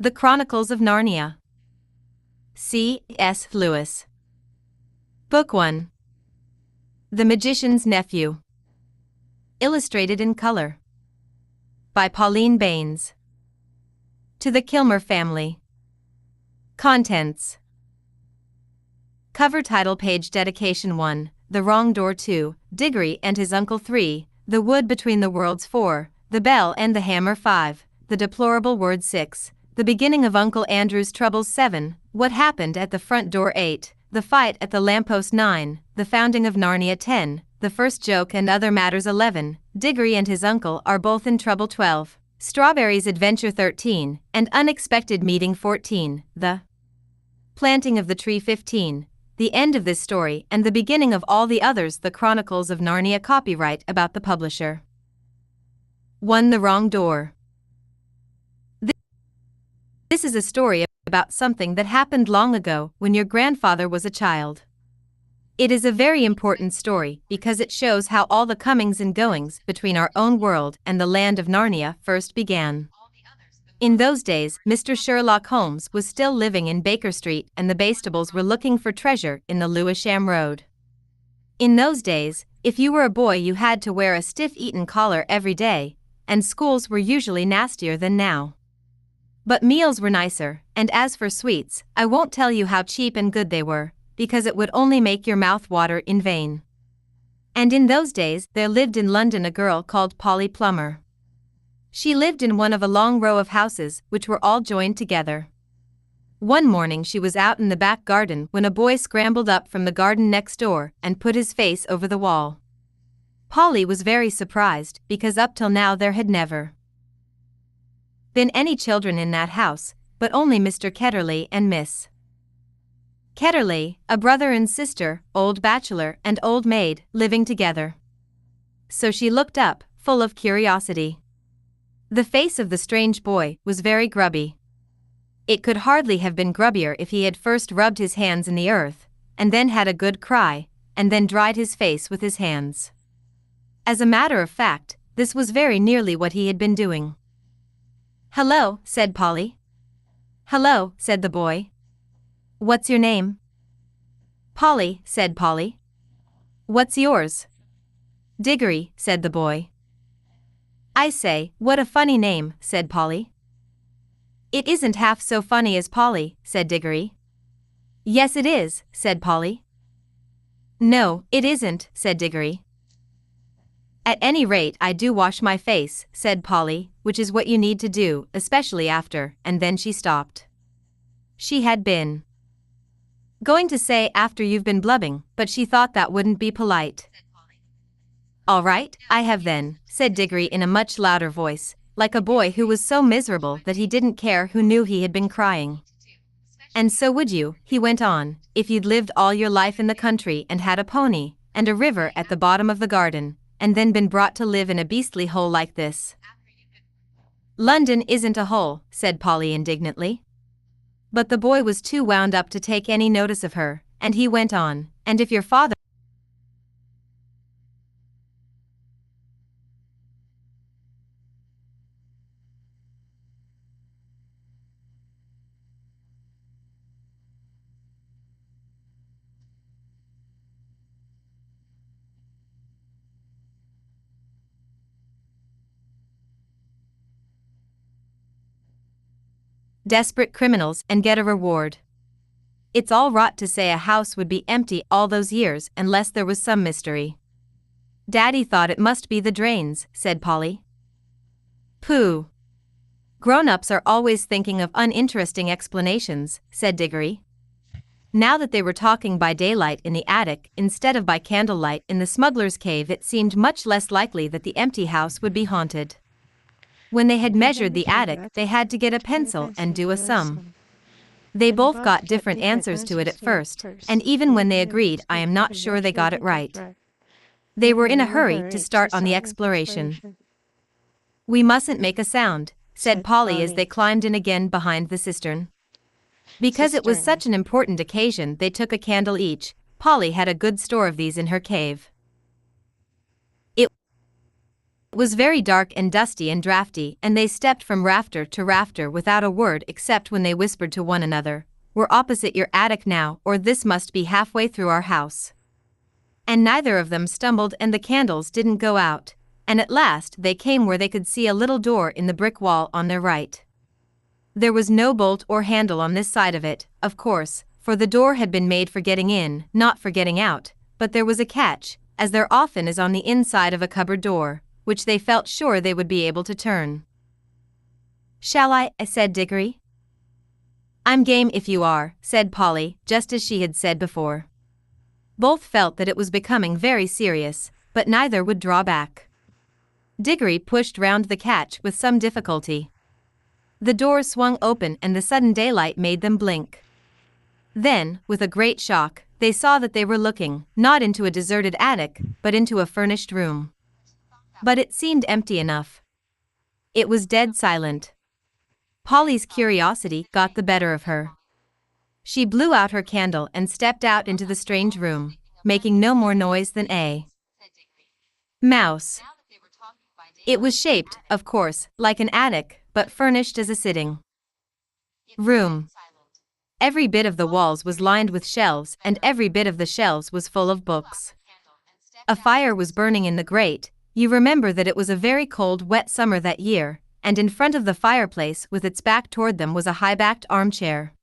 The Chronicles of Narnia. C.S. Lewis. Book 1. The Magician's Nephew. Illustrated in color. By Pauline Baynes. To the Kilmer Family. Contents. Cover title page dedication 1, The Wrong Door 2, Diggory and his Uncle 3, The Wood Between the Worlds 4, The Bell and the Hammer 5, The Deplorable Word 6, The Beginning of Uncle Andrew's Troubles 7, What Happened at the Front Door 8, The Fight at the Lamppost 9, The Founding of Narnia 10, The First Joke and Other Matters 11, Diggory and his uncle are both in trouble 12, Strawberry's Adventure 13, and Unexpected Meeting 14, The Planting of the Tree 15, The End of this story and the beginning of all the others. The Chronicles of Narnia. Copyright about the publisher. 1. The Wrong Door. This is a story about something that happened long ago when your grandfather was a child. It is a very important story because it shows how all the comings and goings between our own world and the land of Narnia first began. In those days, Mr. Sherlock Holmes was still living in Baker Street and the Bastables were looking for treasure in the Lewisham Road. In those days, if you were a boy you had to wear a stiff-eaten collar every day, and schools were usually nastier than now. But meals were nicer, and as for sweets, I won't tell you how cheap and good they were, because it would only make your mouth water in vain. And in those days there lived in London a girl called Polly Plummer. She lived in one of a long row of houses which were all joined together. One morning she was out in the back garden when a boy scrambled up from the garden next door and put his face over the wall. Polly was very surprised because up till now there had never been any children in that house, but only Mr. Ketterley and Miss Ketterley, a brother and sister, old bachelor and old maid, living together. So she looked up, full of curiosity. The face of the strange boy was very grubby. It could hardly have been grubbier if he had first rubbed his hands in the earth, and then had a good cry, and then dried his face with his hands. As a matter of fact, this was very nearly what he had been doing. "Hello," said Polly. "Hello," said the boy. "What's your name?" "Polly," said Polly. "What's yours?" "Diggory," said the boy. "I say, what a funny name," said Polly. "It isn't half so funny as Polly," said Diggory. "Yes it is," said Polly. "No, it isn't," said Diggory. "At any rate I do wash my face," said Polly, "which is what you need to do, especially after," and then she stopped. She had been going to say after you've been blubbing, but she thought that wouldn't be polite. "All right, I have then," said Diggory in a much louder voice, like a boy who was so miserable that he didn't care who knew he had been crying. "And so would you," he went on, "if you'd lived all your life in the country and had a pony, and a river at the bottom of the garden, and then been brought to live in a beastly hole like this." "London isn't a hole," said Polly indignantly. But the boy was too wound up to take any notice of her, and he went on, "And if your father desperate criminals and get a reward. It's all rot to say a house would be empty all those years unless there was some mystery." "Daddy thought it must be the drains," said Polly. "Pooh. Grown-ups are always thinking of uninteresting explanations," said Diggory. Now that they were talking by daylight in the attic instead of by candlelight in the smuggler's cave, it seemed much less likely that the empty house would be haunted. When they had measured the attic, they had to get a pencil and do a sum. They both got different answers to it at first, and even when they agreed, I am not sure they got it right. They were in a hurry to start on the exploration. "We mustn't make a sound," said Polly as they climbed in again behind the cistern. Because it was such an important occasion, they took a candle each. Polly had a good store of these in her cave. It It was very dark and dusty and drafty, and they stepped from rafter to rafter without a word except when they whispered to one another, "We're opposite your attic now, or this must be halfway through our house." And neither of them stumbled and the candles didn't go out, and at last they came where they could see a little door in the brick wall on their right. There was no bolt or handle on this side of it, of course, for the door had been made for getting in, not for getting out, but there was a catch, as there often is on the inside of a cupboard door, which they felt sure they would be able to turn. "Shall I?" said Diggory. "I'm game if you are," said Polly, just as she had said before. Both felt that it was becoming very serious, but neither would draw back. Diggory pushed round the catch with some difficulty. The door swung open and the sudden daylight made them blink. Then, with a great shock, they saw that they were looking, not into a deserted attic, but into a furnished room. But it seemed empty enough. It was dead silent. Polly's curiosity got the better of her. She blew out her candle and stepped out into the strange room, making no more noise than a mouse. It was shaped, of course, like an attic, but furnished as a sitting room. Every bit of the walls was lined with shelves, and every bit of the shelves was full of books. A fire was burning in the grate. You remember that it was a very cold, wet summer that year, and in front of the fireplace with its back toward them was a high-backed armchair.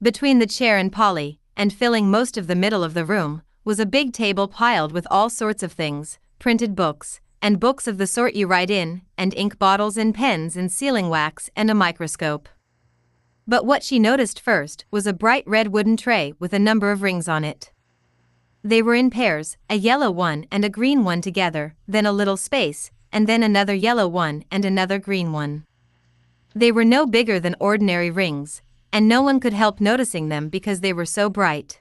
Between the chair and Polly, and filling most of the middle of the room, was a big table piled with all sorts of things, printed books, and books of the sort you write in, and ink bottles and pens and sealing wax and a microscope. But what she noticed first was a bright red wooden tray with a number of rings on it. They were in pairs, a yellow one and a green one together, then a little space, and then another yellow one and another green one. They were no bigger than ordinary rings, and no one could help noticing them because they were so bright.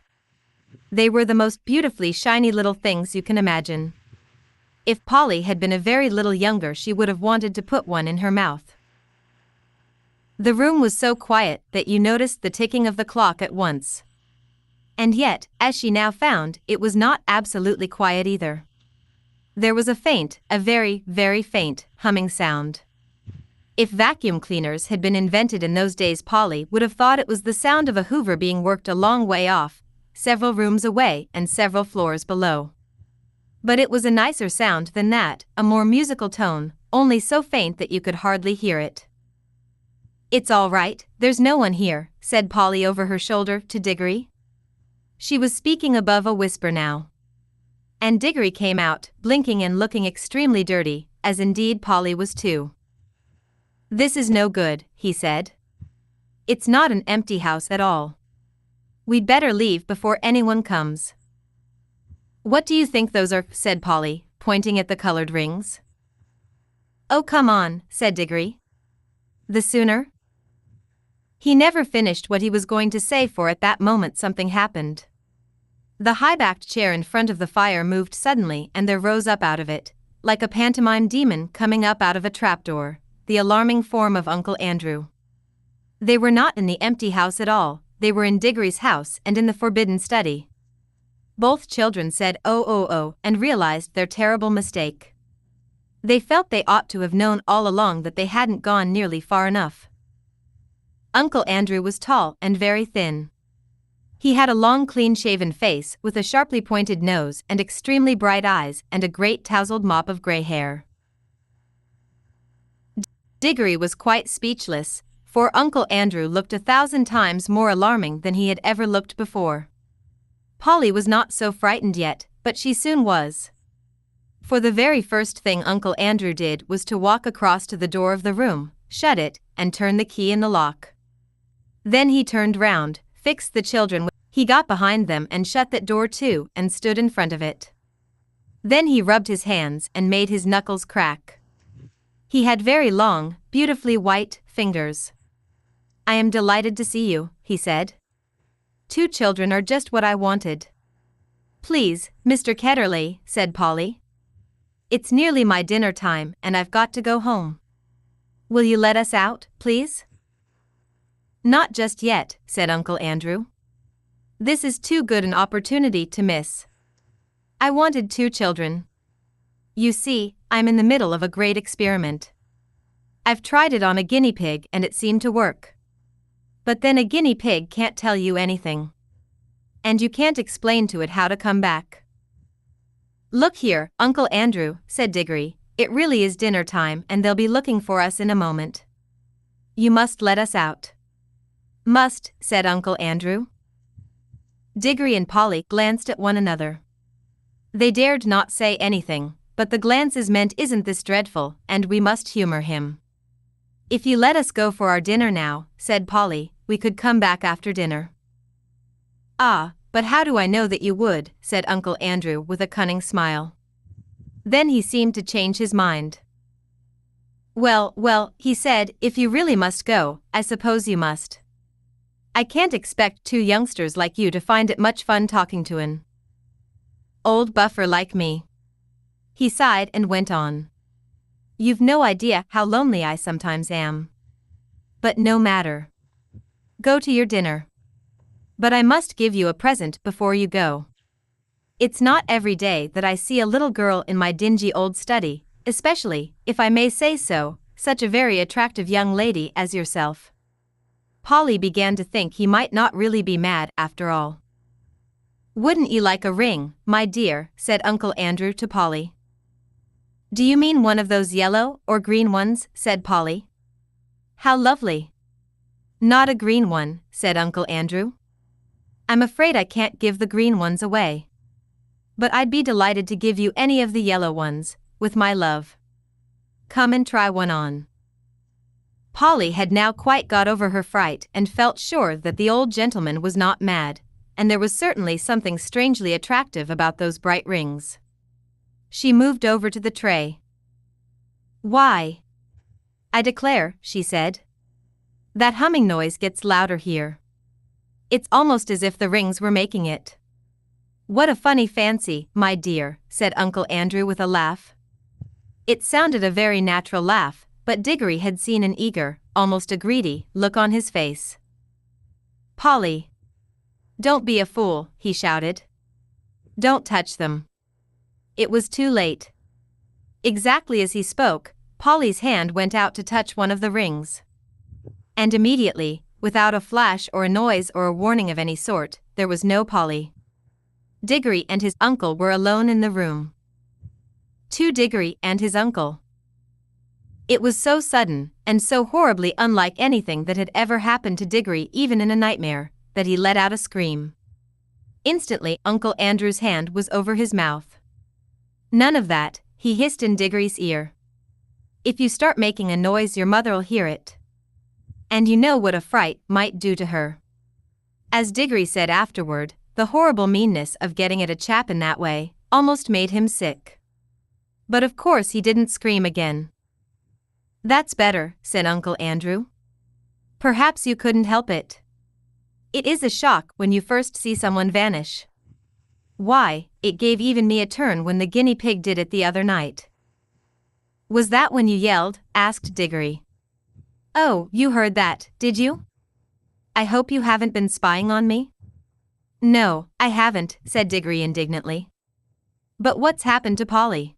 They were the most beautifully shiny little things you can imagine. If Polly had been a very little younger, she would have wanted to put one in her mouth. The room was so quiet that you noticed the ticking of the clock at once. And yet, as she now found, it was not absolutely quiet either. There was a faint, a very, very faint, humming sound. If vacuum cleaners had been invented in those days, Polly would have thought it was the sound of a hoover being worked a long way off, several rooms away and several floors below. But it was a nicer sound than that, a more musical tone, only so faint that you could hardly hear it. "It's all right, there's no one here," said Polly over her shoulder to Diggory. She was speaking above a whisper now. And Diggory came out, blinking and looking extremely dirty, as indeed Polly was too. "This is no good," he said. "It's not an empty house at all. We'd better leave before anyone comes." "What do you think those are?" said Polly, pointing at the colored rings. "Oh, come on," said Diggory. "The sooner." He never finished what he was going to say, for at that moment something happened. The high-backed chair in front of the fire moved suddenly, and there rose up out of it, like a pantomime demon coming up out of a trapdoor, the alarming form of Uncle Andrew. They were not in the empty house at all, they were in Diggory's house and in the forbidden study. Both children said "Oh, oh, oh," and realized their terrible mistake. They felt they ought to have known all along that they hadn't gone nearly far enough. Uncle Andrew was tall and very thin. He had a long, clean-shaven face with a sharply pointed nose and extremely bright eyes and a great tousled mop of gray hair. Diggory was quite speechless, for Uncle Andrew looked 1,000 times more alarming than he had ever looked before. Polly was not so frightened yet, but she soon was. For the very first thing Uncle Andrew did was to walk across to the door of the room, shut it, and turn the key in the lock. Then he turned round, fixed the children. He got behind them and shut that door too and stood in front of it. Then he rubbed his hands and made his knuckles crack. He had very long, beautifully white fingers. "I am delighted to see you," he said. "2 children are just what I wanted." "Please, Mr. Ketterley," said Polly. "It's nearly my dinner time and I've got to go home. Will you let us out, please?" "Not just yet," said Uncle Andrew. "This is too good an opportunity to miss. I wanted 2 children. You see, I'm in the middle of a great experiment. I've tried it on a guinea pig and it seemed to work. But then a guinea pig can't tell you anything. And you can't explain to it how to come back. Look here, Uncle Andrew, said Diggory, it really is dinner time and they'll be looking for us in a moment. You must let us out. Must, said Uncle Andrew. Diggory and Polly glanced at one another. They dared not say anything, but the glances meant isn't this dreadful, and we must humor him. If you let us go for our dinner now, said Polly, we could come back after dinner. Ah, but how do I know that you would, said Uncle Andrew with a cunning smile. Then he seemed to change his mind. Well, he said, if you really must go, I suppose you must. I can't expect two youngsters like you to find it much fun talking to an old buffer like me. He sighed and went on. You've no idea how lonely I sometimes am. But no matter. Go to your dinner. But I must give you a present before you go. It's not every day that I see a little girl in my dingy old study, especially, if I may say so, such a very attractive young lady as yourself. Polly began to think he might not really be mad after all. Wouldn't you like a ring, my dear, said Uncle Andrew to Polly. Do you mean one of those yellow or green ones, said Polly. How lovely. Not a green one, said Uncle Andrew. I'm afraid I can't give the green ones away. But I'd be delighted to give you any of the yellow ones, with my love. Come and try one on. Polly had now quite got over her fright and felt sure that the old gentleman was not mad, and there was certainly something strangely attractive about those bright rings. She moved over to the tray. Why? I declare, she said. That humming noise gets louder here. It's almost as if the rings were making it. What a funny fancy, my dear, said Uncle Andrew with a laugh. It sounded a very natural laugh, but Diggory had seen an eager, almost a greedy, look on his face. Polly. Don't be a fool, he shouted. Don't touch them. It was too late. Exactly as he spoke, Polly's hand went out to touch one of the rings. And immediately, without a flash or a noise or a warning of any sort, there was no Polly. Diggory and his uncle were alone in the room. To Diggory and his uncle. It was so sudden, and so horribly unlike anything that had ever happened to Diggory even in a nightmare, that he let out a scream. Instantly Uncle Andrew's hand was over his mouth. None of that, he hissed in Diggory's ear. If you start making a noise your mother'll hear it. And you know what a fright might do to her. As Diggory said afterward, the horrible meanness of getting at a chap in that way almost made him sick. But of course he didn't scream again. That's better, said Uncle Andrew. Perhaps you couldn't help it. It is a shock when you first see someone vanish. Why, it gave even me a turn when the guinea pig did it the other night. Was that when you yelled? Asked Diggory. Oh, you heard that, did you? I hope you haven't been spying on me? No, I haven't, said Diggory indignantly. But what's happened to Polly?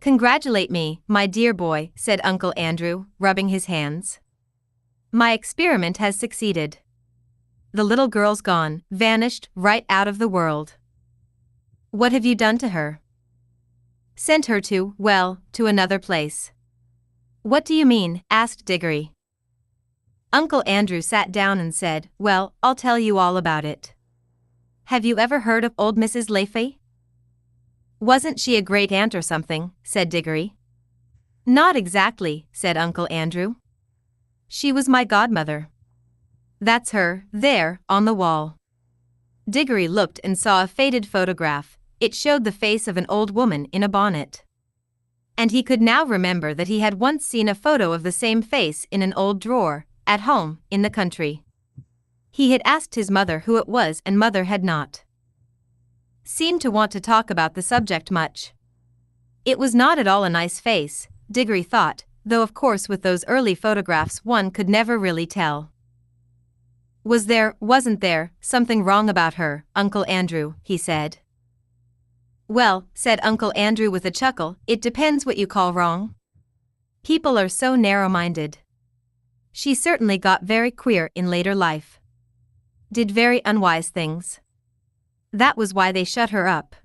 Congratulate me, my dear boy, said Uncle Andrew, rubbing his hands. My experiment has succeeded. The little girl's gone, vanished, right out of the world. What have you done to her? Sent her to, well, to another place. What do you mean? Asked Diggory. Uncle Andrew sat down and said, well, I'll tell you all about it. Have you ever heard of old Mrs. Nephew? Wasn't she a great aunt or something? Said Diggory. Not exactly, said Uncle Andrew. She was my godmother. That's her, there, on the wall. Diggory looked and saw a faded photograph. It showed the face of an old woman in a bonnet. And he could now remember that he had once seen a photo of the same face in an old drawer, at home, in the country. He had asked his mother who it was and mother had not seemed to want to talk about the subject much. It was not at all a nice face, Diggory thought, though of course with those early photographs one could never really tell. Was there, wasn't there, something wrong about her, Uncle Andrew, he said. Well, said Uncle Andrew with a chuckle, it depends what you call wrong. People are so narrow-minded. She certainly got very queer in later life. Did very unwise things. That was why they shut her up.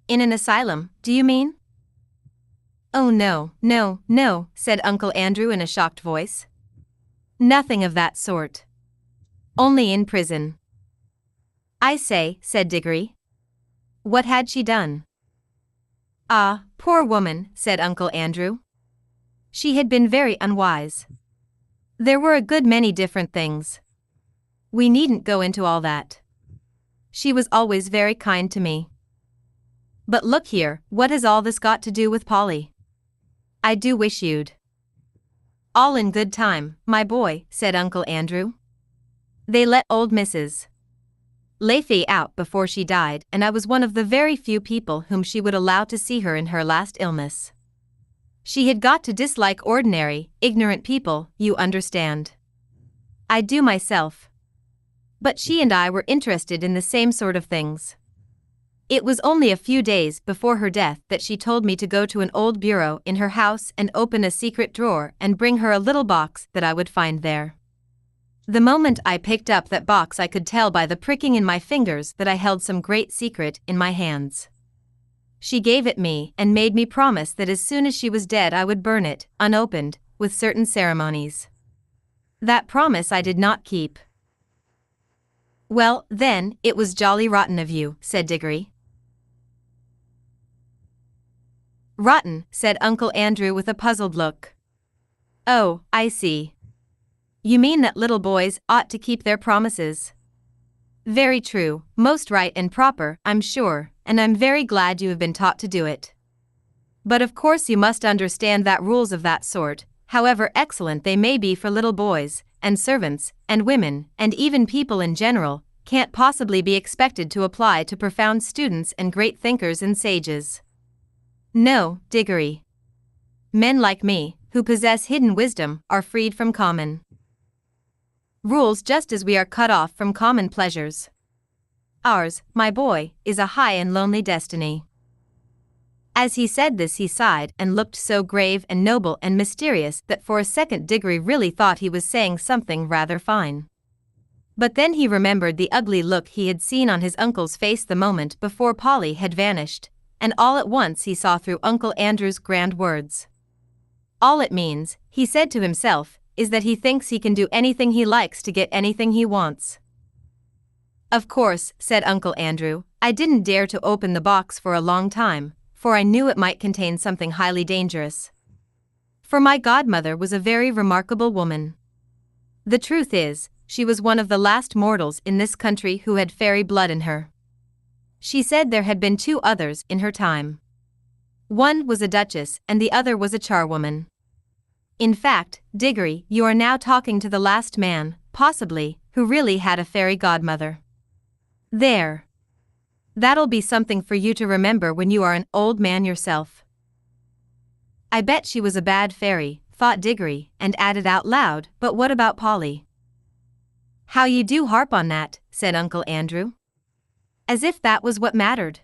In an asylum, do you mean? Oh no, no, no, said Uncle Andrew in a shocked voice. Nothing of that sort. Only in prison. I say, said Diggory. What had she done? Ah, poor woman, said Uncle Andrew. She had been very unwise. There were a good many different things. We needn't go into all that. She was always very kind to me. But look here, what has all this got to do with Polly? I do wish you'd. All in good time, my boy, said Uncle Andrew. They let old Mrs. Nephew out before she died, and I was one of the very few people whom she would allow to see her in her last illness. She had got to dislike ordinary, ignorant people, you understand. I do myself. But she and I were interested in the same sort of things. It was only a few days before her death that she told me to go to an old bureau in her house and open a secret drawer and bring her a little box that I would find there. The moment I picked up that box, I could tell by the pricking in my fingers that I held some great secret in my hands. She gave it me and made me promise that as soon as she was dead I would burn it, unopened, with certain ceremonies. That promise I did not keep. Well, then, it was jolly rotten of you, said Diggory. Rotten, said Uncle Andrew with a puzzled look. Oh, I see. You mean that little boys ought to keep their promises? Very true, most right and proper, I'm sure, and I'm very glad you have been taught to do it. But of course you must understand that rules of that sort, however excellent they may be for little boys, and servants, and women, and even people in general, can't possibly be expected to apply to profound students and great thinkers and sages. No, Diggory. Men like me, who possess hidden wisdom, are freed from common rules just as we are cut off from common pleasures. Ours, my boy, is a high and lonely destiny. As he said this he sighed and looked so grave and noble and mysterious that for a second Diggory really thought he was saying something rather fine. But then he remembered the ugly look he had seen on his uncle's face the moment before Polly had vanished, and all at once he saw through Uncle Andrew's grand words. All it means, he said to himself, is that he thinks he can do anything he likes to get anything he wants. Of course, said Uncle Andrew, I didn't dare to open the box for a long time, for I knew it might contain something highly dangerous. For my godmother was a very remarkable woman. The truth is, she was one of the last mortals in this country who had fairy blood in her. She said there had been 2 others in her time. One was a duchess and the other was a charwoman. In fact, Diggory, you are now talking to the last man, possibly, who really had a fairy godmother. There. That'll be something for you to remember when you are an old man yourself. I bet she was a bad fairy, thought Diggory, and added out loud, but what about Polly? How you do harp on that, said Uncle Andrew. As if that was what mattered.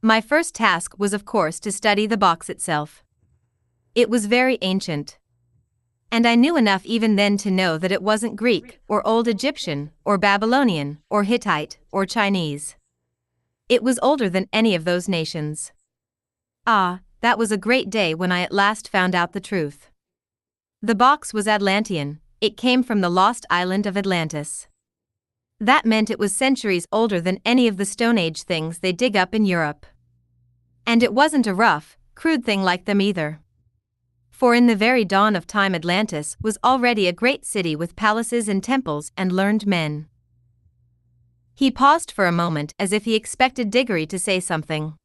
My first task was of course to study the box itself. It was very ancient. And I knew enough even then to know that it wasn't Greek, or Old Egyptian, or Babylonian, or Hittite, or Chinese. It was older than any of those nations. Ah, that was a great day when I at last found out the truth. The box was Atlantean, it came from the lost island of Atlantis. That meant it was centuries older than any of the Stone Age things they dig up in Europe. And it wasn't a rough, crude thing like them either. For in the very dawn of time Atlantis was already a great city with palaces and temples and learned men. He paused for a moment as if he expected Diggory to say something.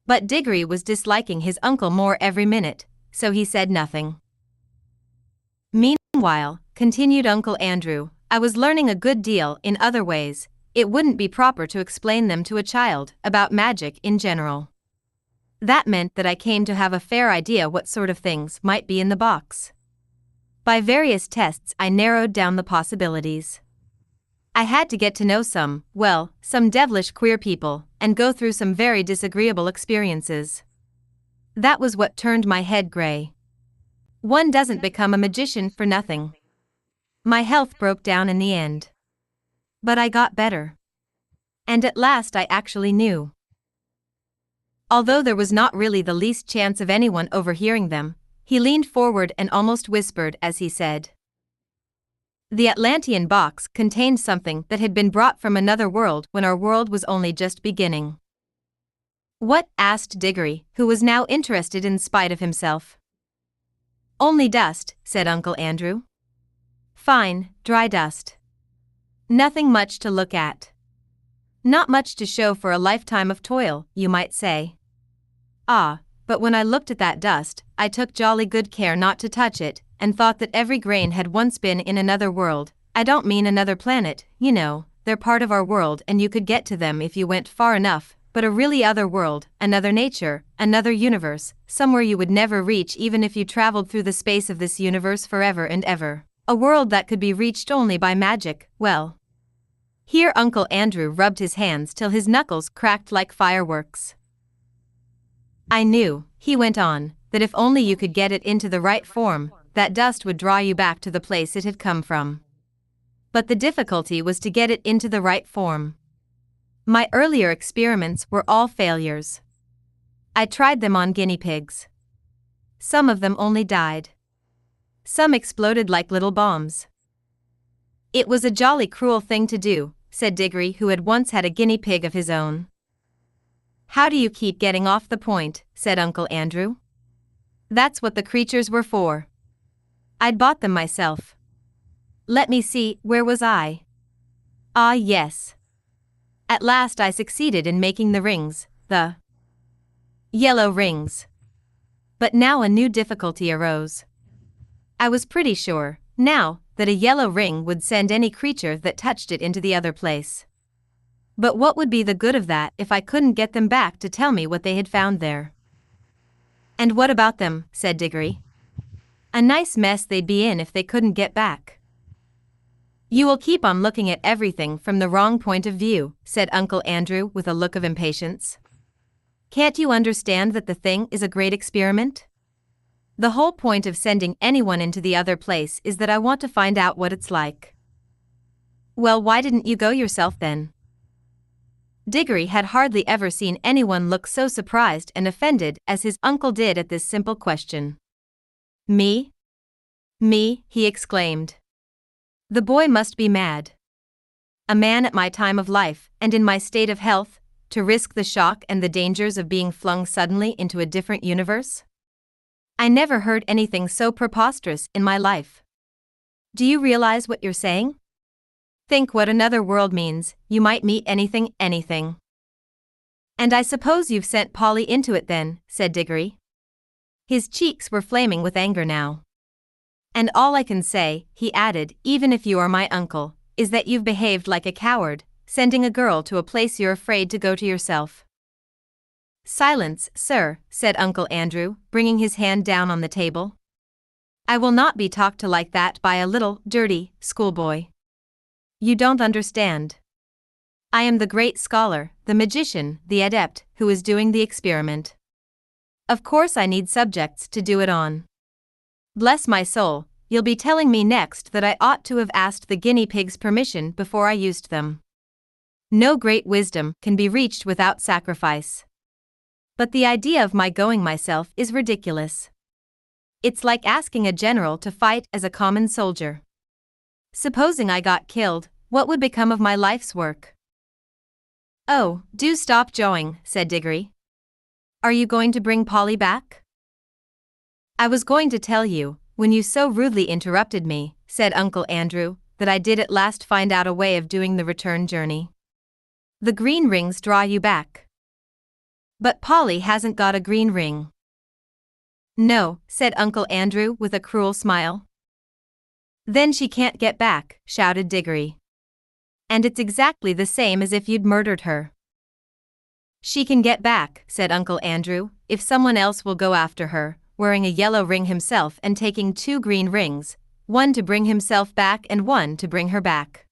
But Diggory was disliking his uncle more every minute, so he said nothing. Meanwhile, continued Uncle Andrew, I was learning a good deal in other ways. It wouldn't be proper to explain them to a child, about magic in general. That meant that I came to have a fair idea what sort of things might be in the box. By various tests I narrowed down the possibilities. I had to get to know some devilish queer people, and go through some very disagreeable experiences. That was what turned my head gray. One doesn't become a magician for nothing. My health broke down in the end. But I got better. And at last I actually knew. Although there was not really the least chance of anyone overhearing them, he leaned forward and almost whispered as he said, "The Atlantean box contained something that had been brought from another world when our world was only just beginning." "What?" asked Diggory, who was now interested in spite of himself. "Only dust," said Uncle Andrew. "Fine, dry dust. Nothing much to look at. Not much to show for a lifetime of toil, you might say. Ah, but when I looked at that dust, I took jolly good care not to touch it, and thought that every grain had once been in another world. I don't mean another planet, you know, they're part of our world and you could get to them if you went far enough, but a really other world, another nature, another universe, somewhere you would never reach even if you traveled through the space of this universe forever and ever. A world that could be reached only by magic, well." Here Uncle Andrew rubbed his hands till his knuckles cracked like fireworks. "I knew," he went on, "that if only you could get it into the right form, that dust would draw you back to the place it had come from. But the difficulty was to get it into the right form. My earlier experiments were all failures. I tried them on guinea pigs. Some of them only died. Some exploded like little bombs. It was a jolly cruel thing to do," said Diggory, who had once had a guinea pig of his own. "How do you keep getting off the point?" said Uncle Andrew. "That's what the creatures were for. I'd bought them myself. Let me see, where was I? Ah, yes. At last I succeeded in making the rings, the yellow rings. But now a new difficulty arose. I was pretty sure, now, that a yellow ring would send any creature that touched it into the other place. But what would be the good of that if I couldn't get them back to tell me what they had found there?" "And what about them?" said Diggory. "A nice mess they'd be in if they couldn't get back." "You will keep on looking at everything from the wrong point of view," said Uncle Andrew with a look of impatience. "Can't you understand that the thing is a great experiment? The whole point of sending anyone into the other place is that I want to find out what it's like." "Well, why didn't you go yourself then?" Diggory had hardly ever seen anyone look so surprised and offended as his uncle did at this simple question. "Me? Me?" he exclaimed. "The boy must be mad. A man at my time of life, and in my state of health, to risk the shock and the dangers of being flung suddenly into a different universe? I never heard anything so preposterous in my life. Do you realize what you're saying? Think what another world means, you might meet anything. "And I suppose you've sent Polly into it then," said Diggory. His cheeks were flaming with anger now. "And all I can say," he added, "even if you are my uncle, is that you've behaved like a coward, sending a girl to a place you're afraid to go to yourself." "Silence, sir," said Uncle Andrew, bringing his hand down on the table. "I will not be talked to like that by a little, dirty, schoolboy. You don't understand. I am the great scholar, the magician, the adept, who is doing the experiment. Of course I need subjects to do it on. Bless my soul, you'll be telling me next that I ought to have asked the guinea pigs permission before I used them. No great wisdom can be reached without sacrifice. But the idea of my going myself is ridiculous. It's like asking a general to fight as a common soldier. Supposing I got killed, what would become of my life's work?" "Oh, do stop jawing," said Diggory. "Are you going to bring Polly back?" "I was going to tell you, when you so rudely interrupted me," said Uncle Andrew, "that I did at last find out a way of doing the return journey. The green rings draw you back. But Polly hasn't got a green ring." "No," said Uncle Andrew with a cruel smile. "Then she can't get back," shouted Diggory. "And it's exactly the same as if you'd murdered her." "She can get back," said Uncle Andrew, "if someone else will go after her, wearing a yellow ring himself and taking 2 green rings, one to bring himself back and one to bring her back."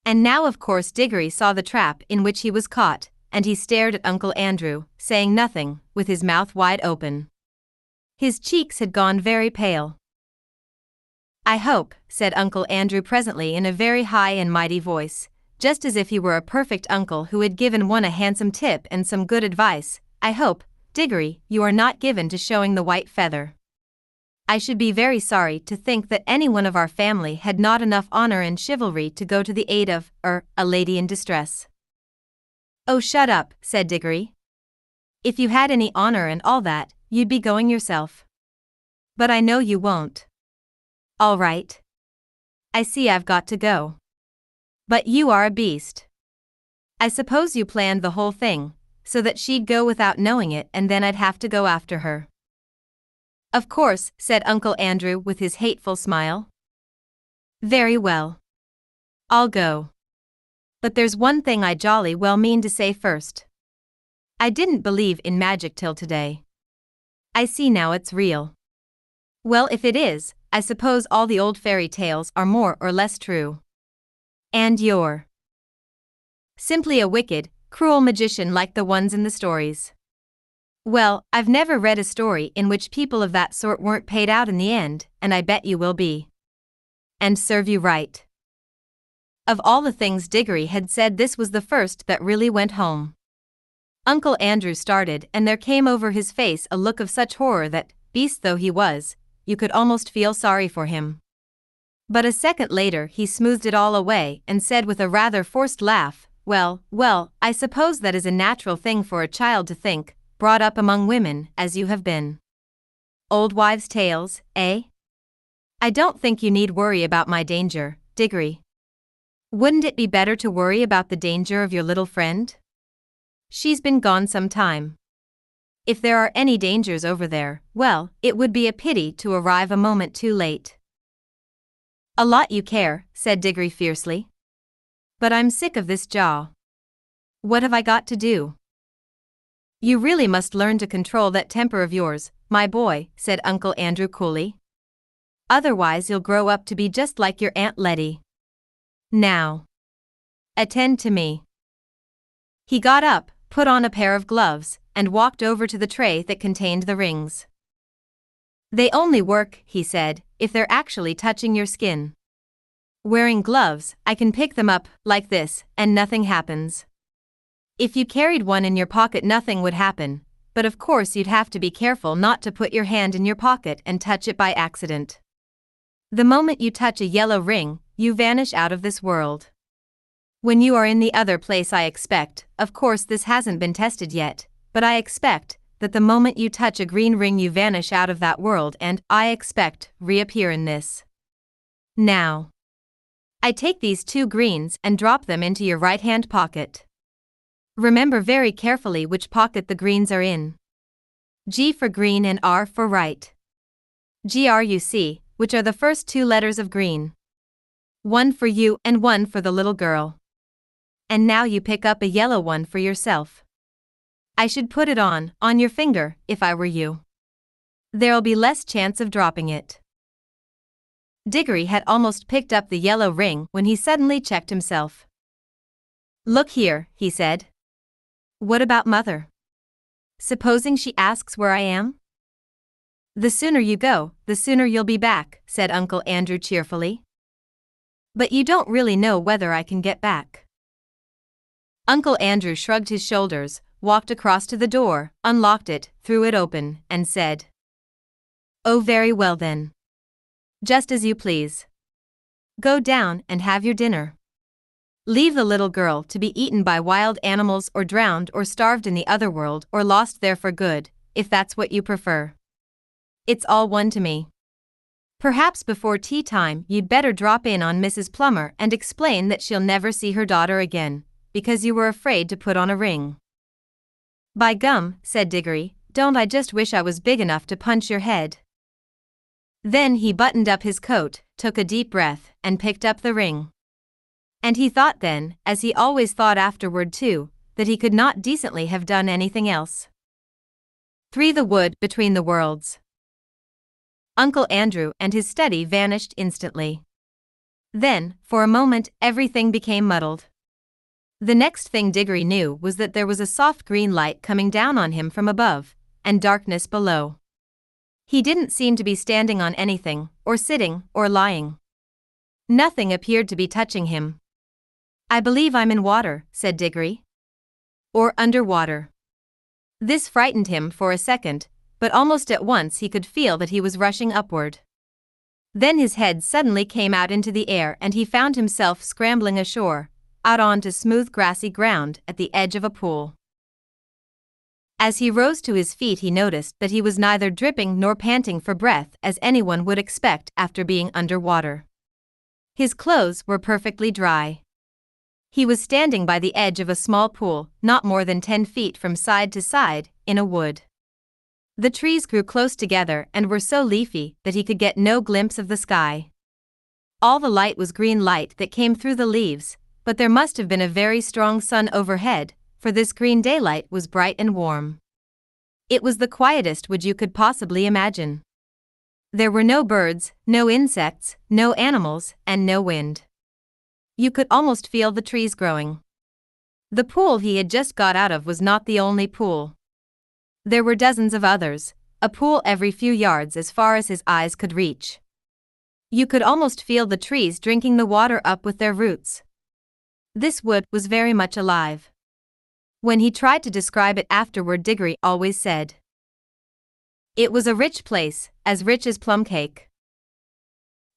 And now of course Diggory saw the trap in which he was caught, and he stared at Uncle Andrew, saying nothing, with his mouth wide open. His cheeks had gone very pale. "I hope," said Uncle Andrew presently in a very high and mighty voice, just as if he were a perfect uncle who had given one a handsome tip and some good advice, "I hope, Diggory, you are not given to showing the white feather. I should be very sorry to think that any one of our family had not enough honor and chivalry to go to the aid of, a lady in distress." "Oh, shut up," said Diggory. "If you had any honor and all that, you'd be going yourself. But I know you won't." "All right. I see I've got to go. But you are a beast. I suppose you planned the whole thing, so that she'd go without knowing it and then I'd have to go after her." "Of course," said Uncle Andrew with his hateful smile. "Very well. I'll go. But there's one thing I jolly well mean to say first. I didn't believe in magic till today. I see now it's real. Well, if it is, I suppose all the old fairy tales are more or less true. And you're simply a wicked, cruel magician like the ones in the stories. Well, I've never read a story in which people of that sort weren't paid out in the end, and I bet you will be. And serve you right." Of all the things Diggory had said, this was the first that really went home. Uncle Andrew started, and there came over his face a look of such horror that, beast though he was, you could almost feel sorry for him. But a second later he smoothed it all away and said with a rather forced laugh, Well, I suppose that is a natural thing for a child to think, brought up among women, as you have been. Old wives' tales, eh? I don't think you need worry about my danger, Diggory. Wouldn't it be better to worry about the danger of your little friend? She's been gone some time. If there are any dangers over there, well, it would be a pity to arrive a moment too late." "A lot you care," said Diggory fiercely. "But I'm sick of this jaw. What have I got to do?" "You really must learn to control that temper of yours, my boy," said Uncle Andrew coolly. "Otherwise you'll grow up to be just like your Aunt Letty. Now, attend to me." He got up, put on a pair of gloves, and walked over to the tray that contained the rings. "They only work," he said, "if they're actually touching your skin. Wearing gloves, I can pick them up, like this, and nothing happens. If you carried one in your pocket nothing would happen, but of course you'd have to be careful not to put your hand in your pocket and touch it by accident. The moment you touch a yellow ring, you vanish out of this world. When you are in the other place I expect, of course this hasn't been tested yet, but I expect that the moment you touch a green ring you vanish out of that world and, I expect, reappear in this. Now, I take these 2 greens and drop them into your right-hand pocket. Remember very carefully which pocket the greens are in. G for green and R for right. GRUC, which are the first 2 letters of green. One for you and one for the little girl. And now you pick up a yellow one for yourself. I should put it on your finger, if I were you. There'll be less chance of dropping it." Diggory had almost picked up the yellow ring when he suddenly checked himself. "Look here," he said. "What about Mother? Supposing she asks where I am?" "The sooner you go, the sooner you'll be back," said Uncle Andrew cheerfully. "But you don't really know whether I can get back." Uncle Andrew shrugged his shoulders, walked across to the door, unlocked it, threw it open, and said, "Oh, very well then. Just as you please. Go down and have your dinner. Leave the little girl to be eaten by wild animals or drowned or starved in the other world or lost there for good, if that's what you prefer. It's all one to me. Perhaps before tea time you'd better drop in on Mrs. Plummer and explain that she'll never see her daughter again, because you were afraid to put on a ring." "By gum," said Diggory, "don't I just wish I was big enough to punch your head." Then he buttoned up his coat, took a deep breath, and picked up the ring. And he thought then, as he always thought afterward too, that he could not decently have done anything else. 3. The wood between the worlds. Uncle Andrew and his study vanished instantly. Then, for a moment, everything became muddled. The next thing Diggory knew was that there was a soft green light coming down on him from above, and darkness below. He didn't seem to be standing on anything, or sitting, or lying. Nothing appeared to be touching him. "I believe I'm in water," said Diggory. "Or underwater." This frightened him for a second, but almost at once he could feel that he was rushing upward. Then his head suddenly came out into the air and he found himself scrambling ashore, out onto smooth grassy ground at the edge of a pool. As he rose to his feet, he noticed that he was neither dripping nor panting for breath as anyone would expect after being underwater. His clothes were perfectly dry. He was standing by the edge of a small pool, not more than 10 feet from side to side, in a wood. The trees grew close together and were so leafy that he could get no glimpse of the sky. All the light was green light that came through the leaves, but there must have been a very strong sun overhead, for this green daylight was bright and warm. It was the quietest wood you could possibly imagine. There were no birds, no insects, no animals, and no wind. You could almost feel the trees growing. The pool he had just got out of was not the only pool. There were dozens of others, a pool every few yards as far as his eyes could reach. You could almost feel the trees drinking the water up with their roots. This wood was very much alive. When he tried to describe it afterward, Diggory always said it was a rich place, as rich as plum cake.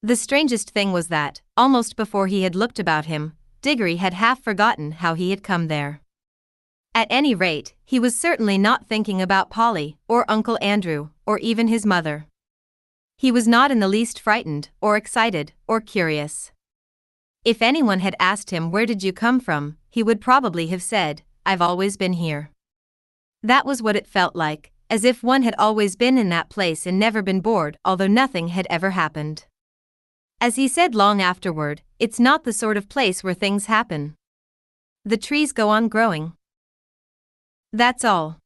The strangest thing was that, almost before he had looked about him, Diggory had half forgotten how he had come there. At any rate, he was certainly not thinking about Polly, or Uncle Andrew, or even his mother. He was not in the least frightened, or excited, or curious. If anyone had asked him, "Where did you come from?" he would probably have said, "I've always been here." That was what it felt like, as if one had always been in that place and never been bored, although nothing had ever happened. As he said long afterward, it's not the sort of place where things happen. The trees go on growing. That's all.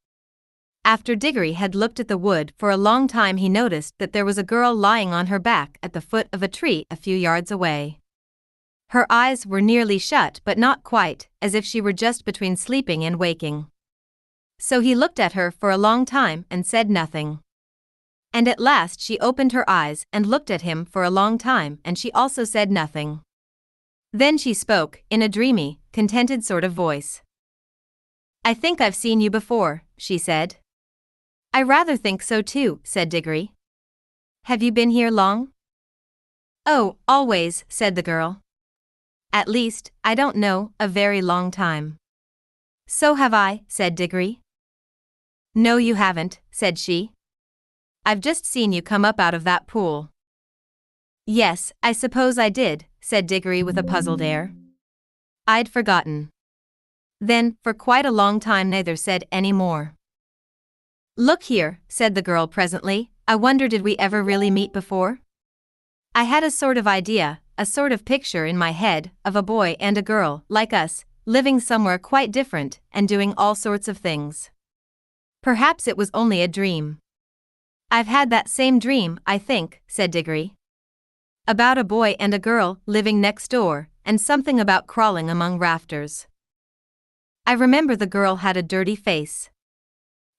After Diggory had looked at the wood for a long time, he noticed that there was a girl lying on her back at the foot of a tree a few yards away. Her eyes were nearly shut, but not quite, as if she were just between sleeping and waking. So he looked at her for a long time and said nothing. And at last she opened her eyes and looked at him for a long time, and she also said nothing. Then she spoke, in a dreamy, contented sort of voice. "I think I've seen you before," she said. "I rather think so too," said Diggory. "Have you been here long?" "Oh, always," said the girl. "At least, I don't know, a very long time." "So have I," said Diggory. "No, you haven't," said she. "I've just seen you come up out of that pool." "Yes, I suppose I did," said Diggory with a puzzled air. "I'd forgotten." Then, for quite a long time, neither said any more. "Look here," said the girl presently, "I wonder, did we ever really meet before? I had a sort of idea, a sort of picture in my head, of a boy and a girl, like us, living somewhere quite different, and doing all sorts of things. Perhaps it was only a dream." "I've had that same dream, I think," said Diggory. "About a boy and a girl living next door, and something about crawling among rafters. I remember the girl had a dirty face.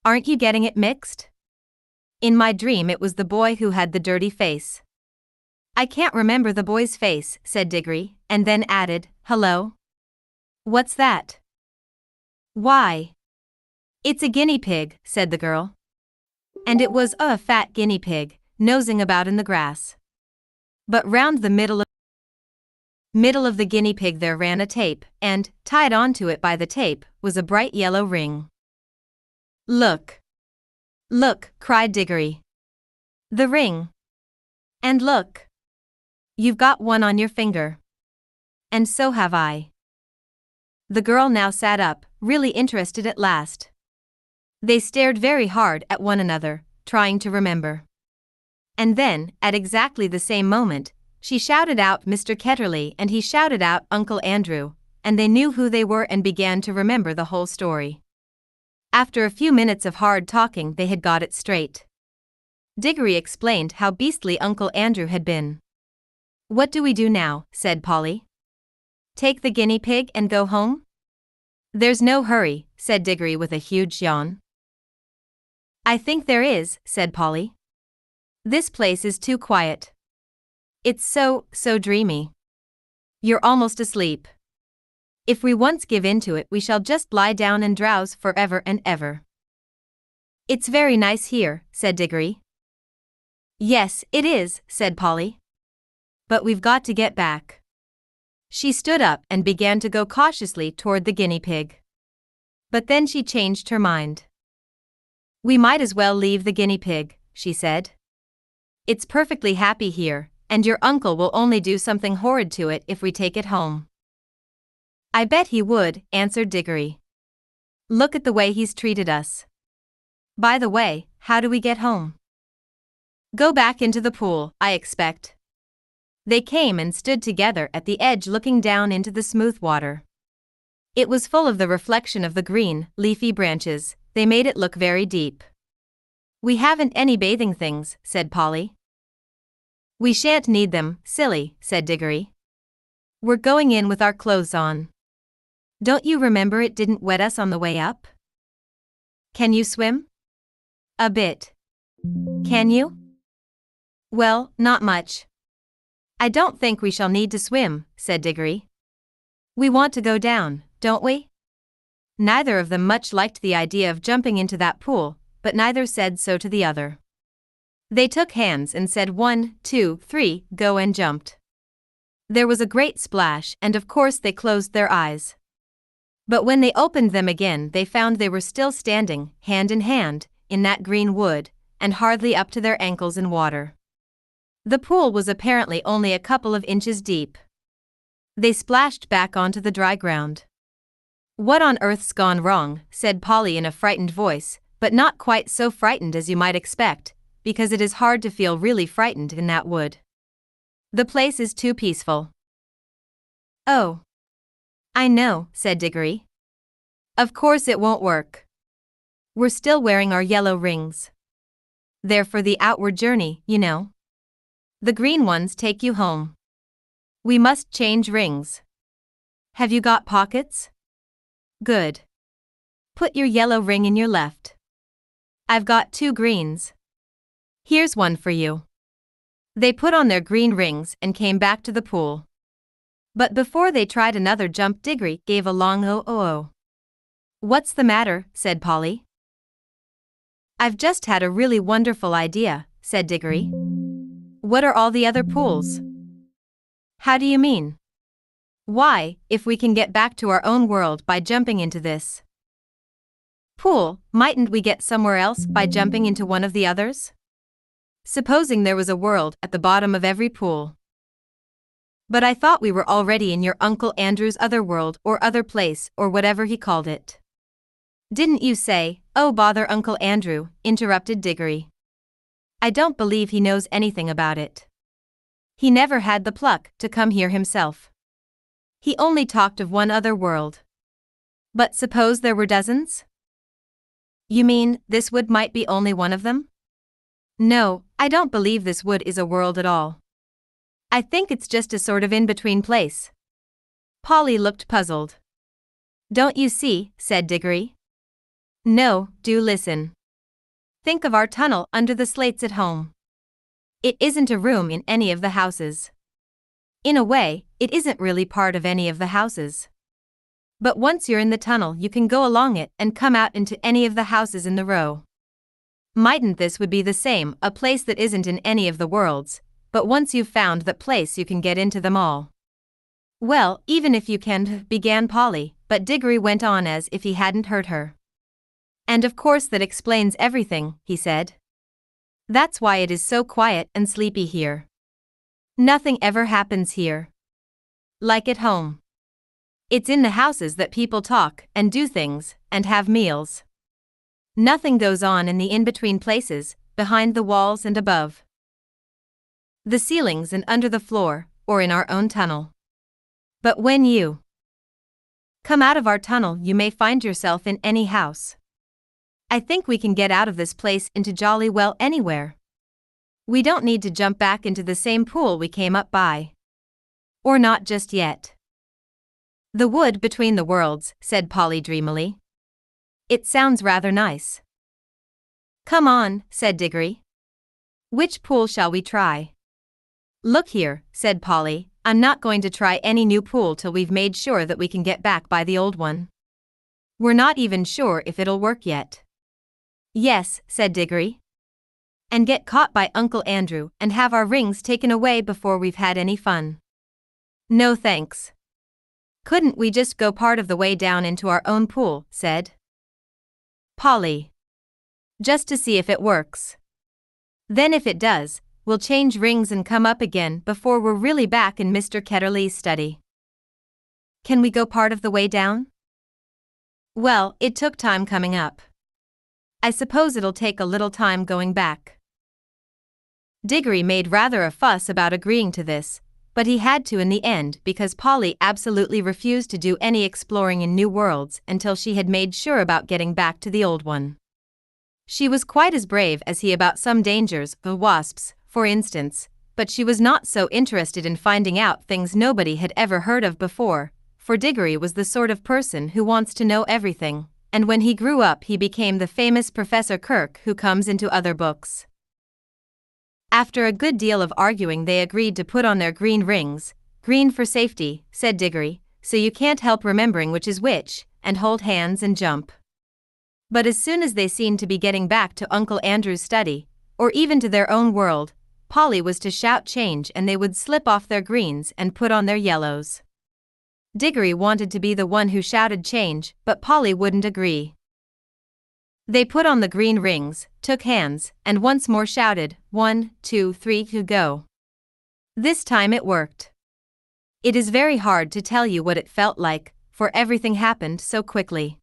Aren't you getting it mixed? In my dream it was the boy who had the dirty face." "I can't remember the boy's face," said Diggory, and then added, "Hello? What's that?" "Why? It's a guinea pig," said the girl. And it was a fat guinea pig, nosing about in the grass. But round the middle of the guinea pig there ran a tape, and, tied onto it by the tape, was a bright yellow ring. "Look! Look!" cried Diggory. "The ring! And look! You've got one on your finger. And so have I." The girl now sat up, really interested at last. They stared very hard at one another, trying to remember. And then, at exactly the same moment, she shouted out Mr. Ketterly and he shouted out Uncle Andrew, and they knew who they were and began to remember the whole story. After a few minutes of hard talking, they had got it straight. Diggory explained how beastly Uncle Andrew had been. "What do we do now?" said Polly. "Take the guinea pig and go home?" There's no hurry, said Diggory with a huge yawn. I think there is, said Polly. This place is too quiet. It's so dreamy. You're almost asleep. If we once give in to it, we shall just lie down and drowse forever and ever. It's very nice here, said Diggory. Yes, it is, said Polly. But we've got to get back. She stood up and began to go cautiously toward the guinea pig. But then she changed her mind. We might as well leave the guinea pig, she said. It's perfectly happy here, and your uncle will only do something horrid to it if we take it home. I bet he would, answered Diggory. Look at the way he's treated us. By the way, how do we get home? Go back into the pool, I expect. They came and stood together at the edge looking down into the smooth water. It was full of the reflection of the green, leafy branches. They made it look very deep. We haven't any bathing things, said Polly. We shan't need them, silly, said Diggory. We're going in with our clothes on. Don't you remember it didn't wet us on the way up? Can you swim? A bit. Can you? Well, not much. I don't think we shall need to swim, said Diggory. We want to go down, don't we? Neither of them much liked the idea of jumping into that pool, but neither said so to the other. They took hands and said 1, 2, 3, go and jumped. There was a great splash and of course they closed their eyes. But when they opened them again they found they were still standing, hand in hand, in that green wood, and hardly up to their ankles in water. The pool was apparently only a couple of inches deep. They splashed back onto the dry ground. What on earth's gone wrong, said Polly in a frightened voice, but not quite so frightened as you might expect, because it is hard to feel really frightened in that wood. The place is too peaceful. Oh. I know, said Diggory. Of course it won't work. We're still wearing our yellow rings. They're for the outward journey, you know. The green ones take you home. We must change rings. Have you got pockets? Good. Put your yellow ring in your left. I've got 2 greens. Here's one for you. They put on their green rings and came back to the pool. But before they tried another jump, Diggory gave a long oh. What's the matter, said Polly. I've just had a really wonderful idea, said Diggory. What are all the other pools? How do you mean? Why, if we can get back to our own world by jumping into this pool, mightn't we get somewhere else by jumping into one of the others? Supposing there was a world at the bottom of every pool. But I thought we were already in your Uncle Andrew's other world or other place or whatever he called it. Didn't you say, oh bother Uncle Andrew, interrupted Diggory. I don't believe he knows anything about it. He never had the pluck to come here himself. He only talked of one other world. But suppose there were dozens? You mean, this wood might be only one of them? No, I don't believe this wood is a world at all. I think it's just a sort of in-between place. Polly looked puzzled. Don't you see, said Diggory. No, do listen. Think of our tunnel under the slates at home. It isn't a room in any of the houses. In a way, it isn't really part of any of the houses. But once you're in the tunnel you can go along it and come out into any of the houses in the row. Mightn't this would be the same, a place that isn't in any of the worlds, but once you've found that place you can get into them all. Well, even if you can, began Polly, but Diggory went on as if he hadn't heard her. And of course that explains everything, he said. That's why it is so quiet and sleepy here. Nothing ever happens here. Like at home. It's in the houses that people talk and do things and have meals. Nothing goes on in the in-between places, behind the walls and above the ceilings and under the floor, or in our own tunnel. But when you come out of our tunnel you may find yourself in any house. I think we can get out of this place into jolly well anywhere. We don't need to jump back into the same pool we came up by. Or not just yet. The wood between the worlds, said Polly dreamily. It sounds rather nice. Come on, said Diggory. Which pool shall we try? Look here, said Polly, I'm not going to try any new pool till we've made sure that we can get back by the old one. We're not even sure if it'll work yet. Yes, said Diggory. And get caught by Uncle Andrew and have our rings taken away before we've had any fun. No thanks. Couldn't we just go part of the way down into our own pool, said Polly. Just to see if it works. Then if it does, we'll change rings and come up again before we're really back in Mr. Ketterley's study. Can we go part of the way down? Well, it took time coming up. I suppose it'll take a little time going back. Diggory made rather a fuss about agreeing to this, but he had to in the end because Polly absolutely refused to do any exploring in new worlds until she had made sure about getting back to the old one. She was quite as brave as he about some dangers, the wasps, for instance, but she was not so interested in finding out things nobody had ever heard of before, for Diggory was the sort of person who wants to know everything, and when he grew up he became the famous Professor Kirk who comes into other books. After a good deal of arguing they agreed to put on their green rings, green for safety, said Diggory, so you can't help remembering which is which, and hold hands and jump. But as soon as they seemed to be getting back to Uncle Andrew's study, or even to their own world, Polly was to shout change and they would slip off their greens and put on their yellows. Diggory wanted to be the one who shouted change, but Polly wouldn't agree. They put on the green rings, took hands, and once more shouted, 1, 2, 3, to go. This time it worked. It is very hard to tell you what it felt like, for everything happened so quickly.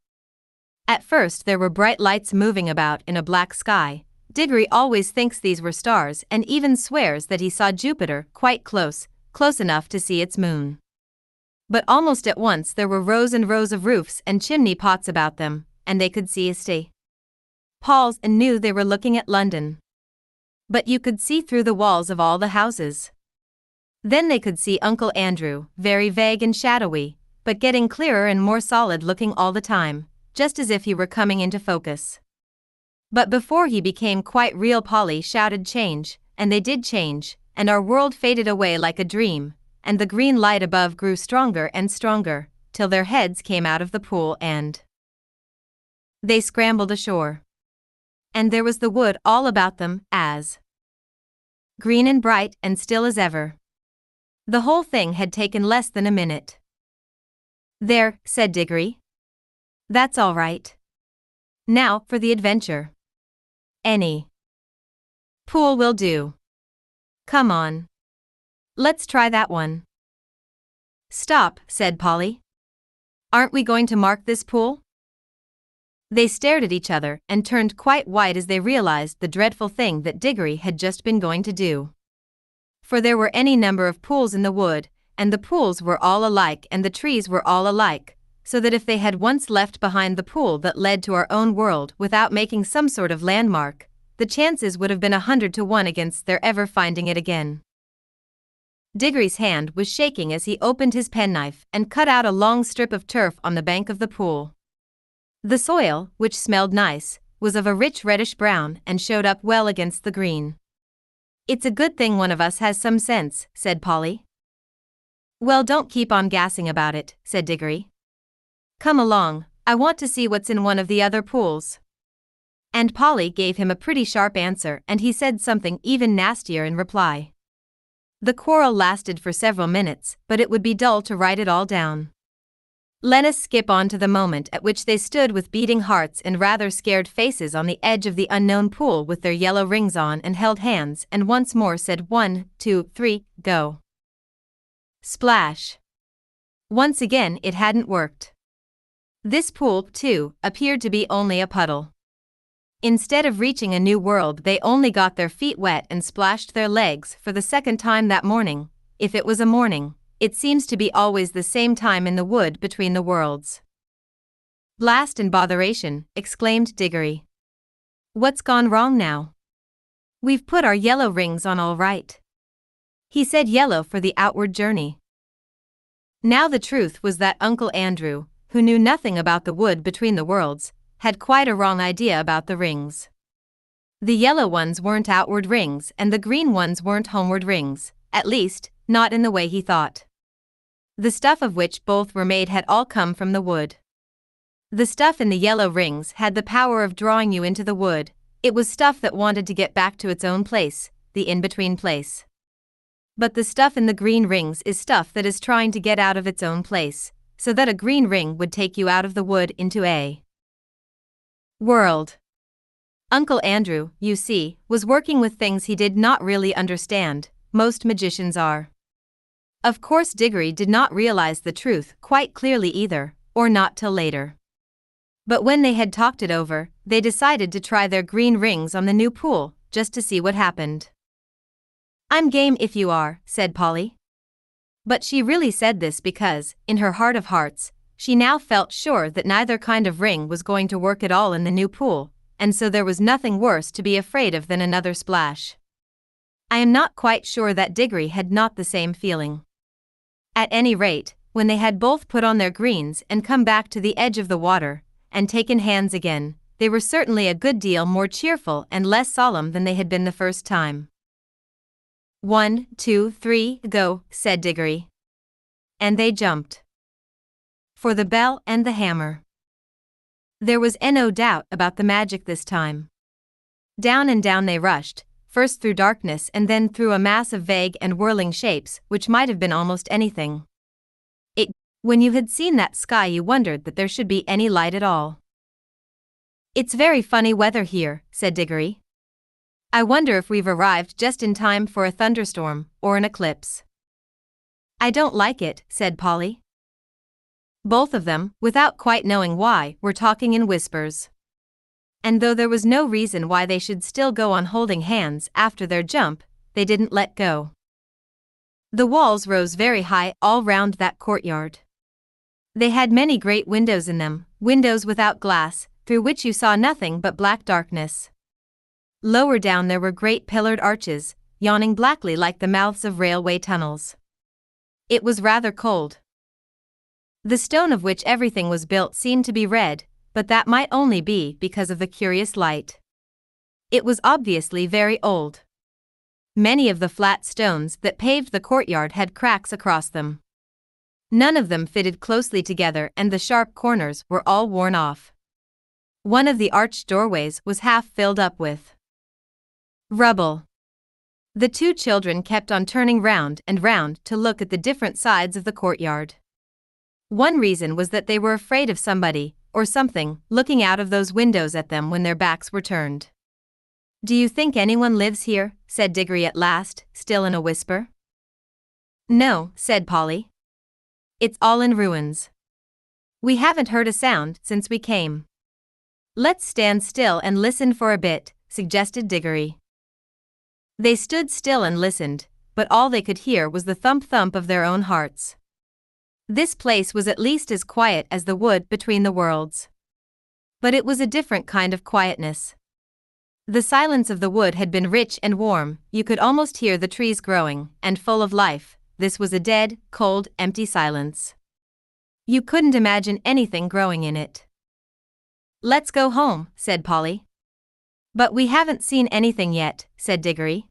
At first there were bright lights moving about in a black sky. Diggory always thinks these were stars and even swears that he saw Jupiter quite close enough to see its moon. But almost at once there were rows and rows of roofs and chimney pots about them, and they could see St. Paul's and knew they were looking at London. But you could see through the walls of all the houses. Then they could see Uncle Andrew, very vague and shadowy, but getting clearer and more solid looking all the time, just as if he were coming into focus. But before he became quite real Polly shouted change, and they did change, and our world faded away like a dream, and the green light above grew stronger and stronger, till their heads came out of the pool and they scrambled ashore. And there was the wood all about them, as green and bright and still as ever. The whole thing had taken less than a minute. There, said Diggory. That's all right. Now for the adventure. Any pool will do. Come on. Let's try that one. Stop, said Polly. Aren't we going to mark this pool? They stared at each other and turned quite white as they realized the dreadful thing that Diggory had just been going to do. For there were any number of pools in the wood, and the pools were all alike and the trees were all alike, so that if they had once left behind the pool that led to our own world without making some sort of landmark, the chances would have been 100 to 1 against their ever finding it again. Diggory's hand was shaking as he opened his penknife and cut out a long strip of turf on the bank of the pool. The soil, which smelled nice, was of a rich reddish brown and showed up well against the green. It's a good thing one of us has some sense, said Polly. Well, don't keep on gassing about it, said Diggory. Come along, I want to see what's in one of the other pools. And Polly gave him a pretty sharp answer and he said something even nastier in reply. The quarrel lasted for several minutes, but it would be dull to write it all down. Let us skip on to the moment at which they stood with beating hearts and rather scared faces on the edge of the unknown pool with their yellow rings on and held hands and once more said 1, 2, 3, go. Splash. Once again it hadn't worked. This pool, too, appeared to be only a puddle. Instead of reaching a new world they only got their feet wet and splashed their legs for the second time that morning. If it was a morning, it seems to be always the same time in the wood between the worlds. Blast and botheration, exclaimed Diggory. What's gone wrong now? We've put our yellow rings on all right. He said yellow for the outward journey. Now the truth was that Uncle Andrew, who knew nothing about the wood between the worlds, had quite a wrong idea about the rings. The yellow ones weren't outward rings and the green ones weren't homeward rings, at least, not in the way he thought. The stuff of which both were made had all come from the wood. The stuff in the yellow rings had the power of drawing you into the wood. It was stuff that wanted to get back to its own place, the in-between place. But the stuff in the green rings is stuff that is trying to get out of its own place, so that a green ring would take you out of the wood into a world. Uncle Andrew, you see, was working with things he did not really understand. Most magicians are. Of course, Diggory did not realize the truth quite clearly either, or not till later. But when they had talked it over, they decided to try their green rings on the new pool, just to see what happened. "I'm game if you are," said Polly. But she really said this because, in her heart of hearts, she now felt sure that neither kind of ring was going to work at all in the new pool, and so there was nothing worse to be afraid of than another splash. I am not quite sure that Diggory had not the same feeling. At any rate, when they had both put on their greens and come back to the edge of the water, and taken hands again, they were certainly a good deal more cheerful and less solemn than they had been the first time. 1, 2, 3, go, said Diggory. And they jumped for the bell and the hammer. There was no doubt about the magic this time. Down and down they rushed, first through darkness and then through a mass of vague and whirling shapes which might have been almost anything. When you had seen that sky you wondered that there should be any light at all. "It's very funny weather here," said Diggory. "I wonder if we've arrived just in time for a thunderstorm, or an eclipse." "I don't like it," said Polly. Both of them, without quite knowing why, were talking in whispers. And though there was no reason why they should still go on holding hands after their jump, they didn't let go. The walls rose very high all round that courtyard. They had many great windows in them, windows without glass, through which you saw nothing but black darkness. Lower down there were great pillared arches, yawning blackly like the mouths of railway tunnels. It was rather cold. The stone of which everything was built seemed to be red, but that might only be because of the curious light. It was obviously very old. Many of the flat stones that paved the courtyard had cracks across them. None of them fitted closely together and the sharp corners were all worn off. One of the arched doorways was half filled up with rubble. The two children kept on turning round and round to look at the different sides of the courtyard. One reason was that they were afraid of somebody, or something, looking out of those windows at them when their backs were turned. "Do you think anyone lives here?" said Diggory at last, still in a whisper. "No," said Polly. "It's all in ruins. We haven't heard a sound since we came." "Let's stand still and listen for a bit," suggested Diggory. They stood still and listened, but all they could hear was the thump-thump of their own hearts. This place was at least as quiet as the wood between the worlds. But it was a different kind of quietness. The silence of the wood had been rich and warm, you could almost hear the trees growing, and full of life. This was a dead, cold, empty silence. You couldn't imagine anything growing in it. "Let's go home," said Polly. "But we haven't seen anything yet," said Diggory.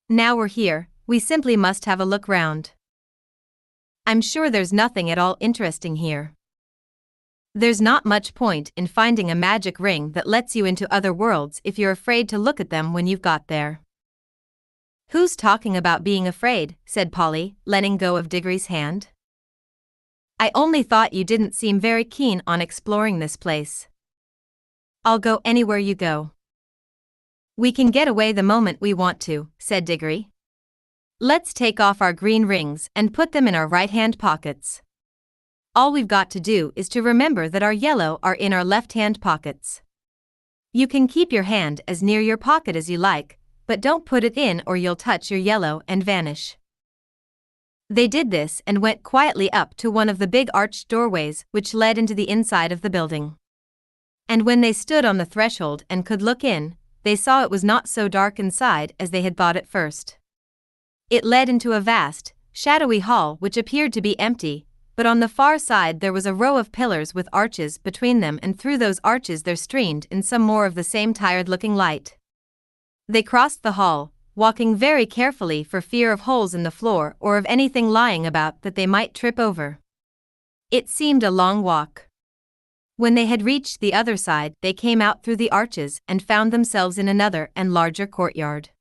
"Now we're here, we simply must have a look round. I'm sure there's nothing at all interesting here. There's not much point in finding a magic ring that lets you into other worlds if you're afraid to look at them when you've got there." "Who's talking about being afraid?" said Polly, letting go of Diggory's hand. "I only thought you didn't seem very keen on exploring this place." "I'll go anywhere you go. We can get away the moment we want to," said Diggory. "Let's take off our green rings and put them in our right-hand pockets. All we've got to do is to remember that our yellow are in our left-hand pockets. You can keep your hand as near your pocket as you like, but don't put it in or you'll touch your yellow and vanish." They did this and went quietly up to one of the big arched doorways which led into the inside of the building. And when they stood on the threshold and could look in, they saw it was not so dark inside as they had thought at first. It led into a vast, shadowy hall which appeared to be empty, but on the far side there was a row of pillars with arches between them, and through those arches there streamed in some more of the same tired-looking light. They crossed the hall, walking very carefully for fear of holes in the floor or of anything lying about that they might trip over. It seemed a long walk. When they had reached the other side, they came out through the arches and found themselves in another and larger courtyard.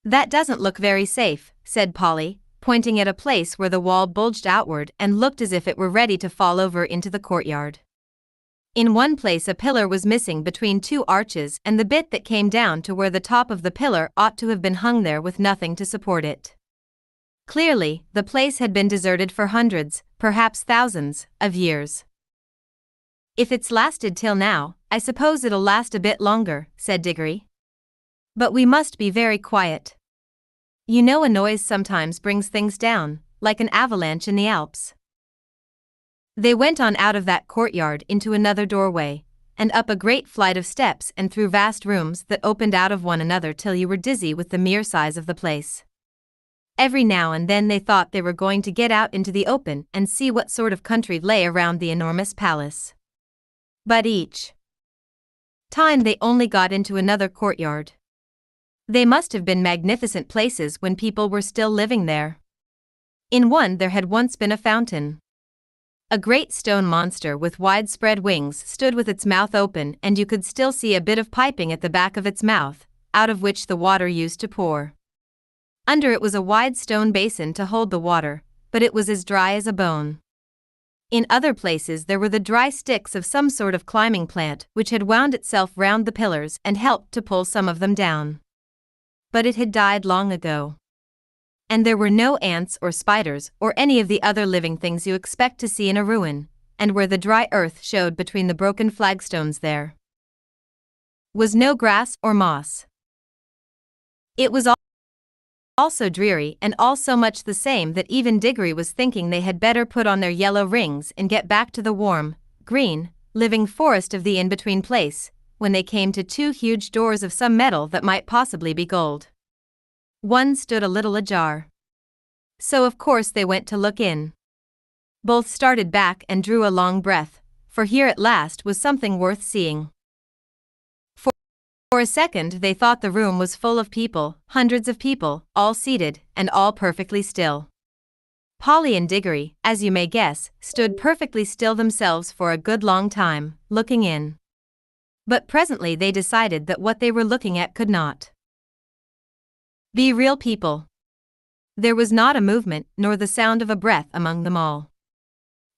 "That doesn't look very safe," said Polly, pointing at a place where the wall bulged outward and looked as if it were ready to fall over into the courtyard. In one place a pillar was missing between two arches, and the bit that came down to where the top of the pillar ought to have been hung there with nothing to support it. Clearly, the place had been deserted for hundreds, perhaps thousands, of years. "If it's lasted till now, I suppose it'll last a bit longer," said Diggory. "But we must be very quiet. You know, a noise sometimes brings things down, like an avalanche in the Alps." They went on out of that courtyard into another doorway, and up a great flight of steps and through vast rooms that opened out of one another till you were dizzy with the mere size of the place. Every now and then they thought they were going to get out into the open and see what sort of country lay around the enormous palace. But each time they only got into another courtyard. They must have been magnificent places when people were still living there. In one there had once been a fountain. A great stone monster with widespread wings stood with its mouth open, and you could still see a bit of piping at the back of its mouth, out of which the water used to pour. Under it was a wide stone basin to hold the water, but it was as dry as a bone. In other places there were the dry sticks of some sort of climbing plant which had wound itself round the pillars and helped to pull some of them down. But it had died long ago. And there were no ants or spiders or any of the other living things you expect to see in a ruin, and where the dry earth showed between the broken flagstones there was no grass or moss. It was all so dreary and all so much the same that even Diggory was thinking they had better put on their yellow rings and get back to the warm, green, living forest of the in-between place, when they came to two huge doors of some metal that might possibly be gold. One stood a little ajar. So of course they went to look in. Both started back and drew a long breath, for here at last was something worth seeing. For a second they thought the room was full of people, hundreds of people, all seated, and all perfectly still. Polly and Diggory, as you may guess, stood perfectly still themselves for a good long time, looking in. But presently they decided that what they were looking at could not be real people. There was not a movement nor the sound of a breath among them all.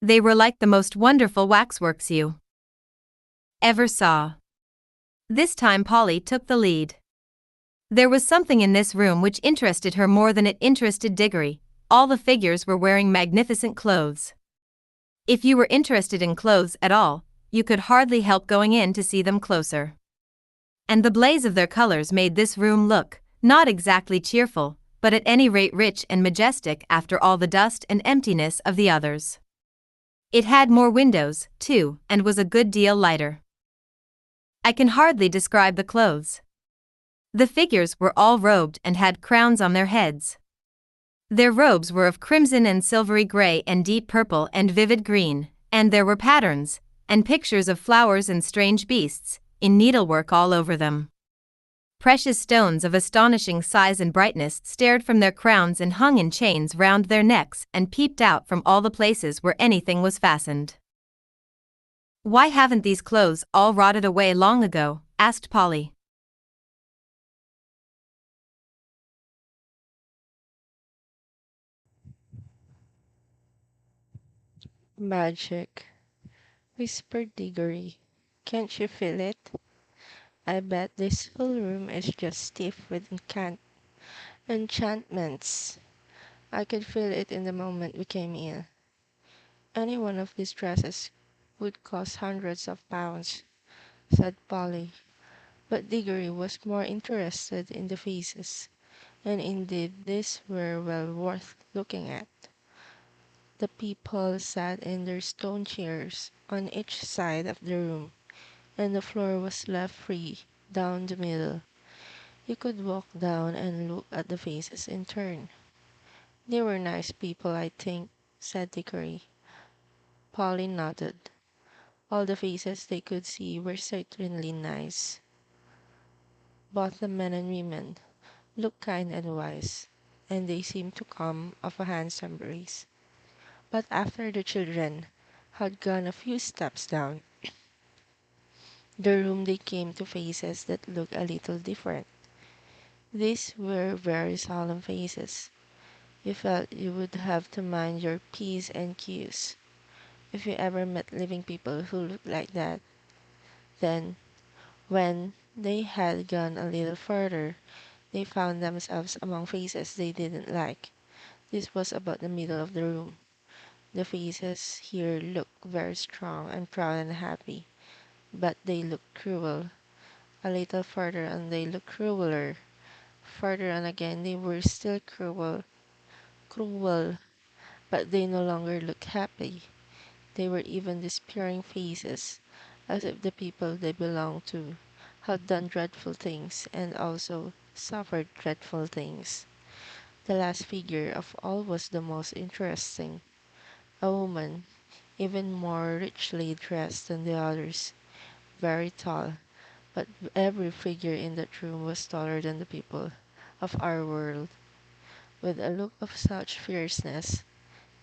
They were like the most wonderful waxworks you ever saw. This time Polly took the lead. There was something in this room which interested her more than it interested Diggory. All the figures were wearing magnificent clothes. If you were interested in clothes at all, you could hardly help going in to see them closer. And the blaze of their colors made this room look, not exactly cheerful, but at any rate rich and majestic after all the dust and emptiness of the others. It had more windows, too, and was a good deal lighter. I can hardly describe the clothes. The figures were all robed and had crowns on their heads. Their robes were of crimson and silvery gray and deep purple and vivid green, and there were patterns, and pictures of flowers and strange beasts, in needlework all over them. Precious stones of astonishing size and brightness stared from their crowns and hung in chains round their necks and peeped out from all the places where anything was fastened. "Why haven't these clothes all rotted away long ago?" asked Polly. Magic, whispered Diggory. Can't you feel it? I bet this whole room is just stiff with enchantments. I could feel it in the moment we came in. Any one of these dresses would cost hundreds of pounds, said Polly. But Diggory was more interested in the faces, and indeed these were well worth looking at. The people sat in their stone chairs on each side of the room, and the floor was left free down the middle. You could walk down and look at the faces in turn. They were nice people, I think, said Dickory. Polly nodded. All the faces they could see were certainly nice. Both the men and women looked kind and wise, and they seemed to come of a handsome race. But after the children had gone a few steps down the room, they came to faces that looked a little different. These were very solemn faces. You felt you would have to mind your P's and Q's if you ever met living people who looked like that. Then, when they had gone a little further, they found themselves among faces they didn't like. This was about the middle of the room. The faces here looked very strong and proud and happy, but they looked cruel. A little further and they looked crueler. Further on again they were still cruel, but they no longer looked happy. They were even despairing faces, as if the people they belonged to had done dreadful things and also suffered dreadful things. The last figure of all was the most interesting. A woman, even more richly dressed than the others, very tall, but every figure in that room was taller than the people of our world, with a look of such fierceness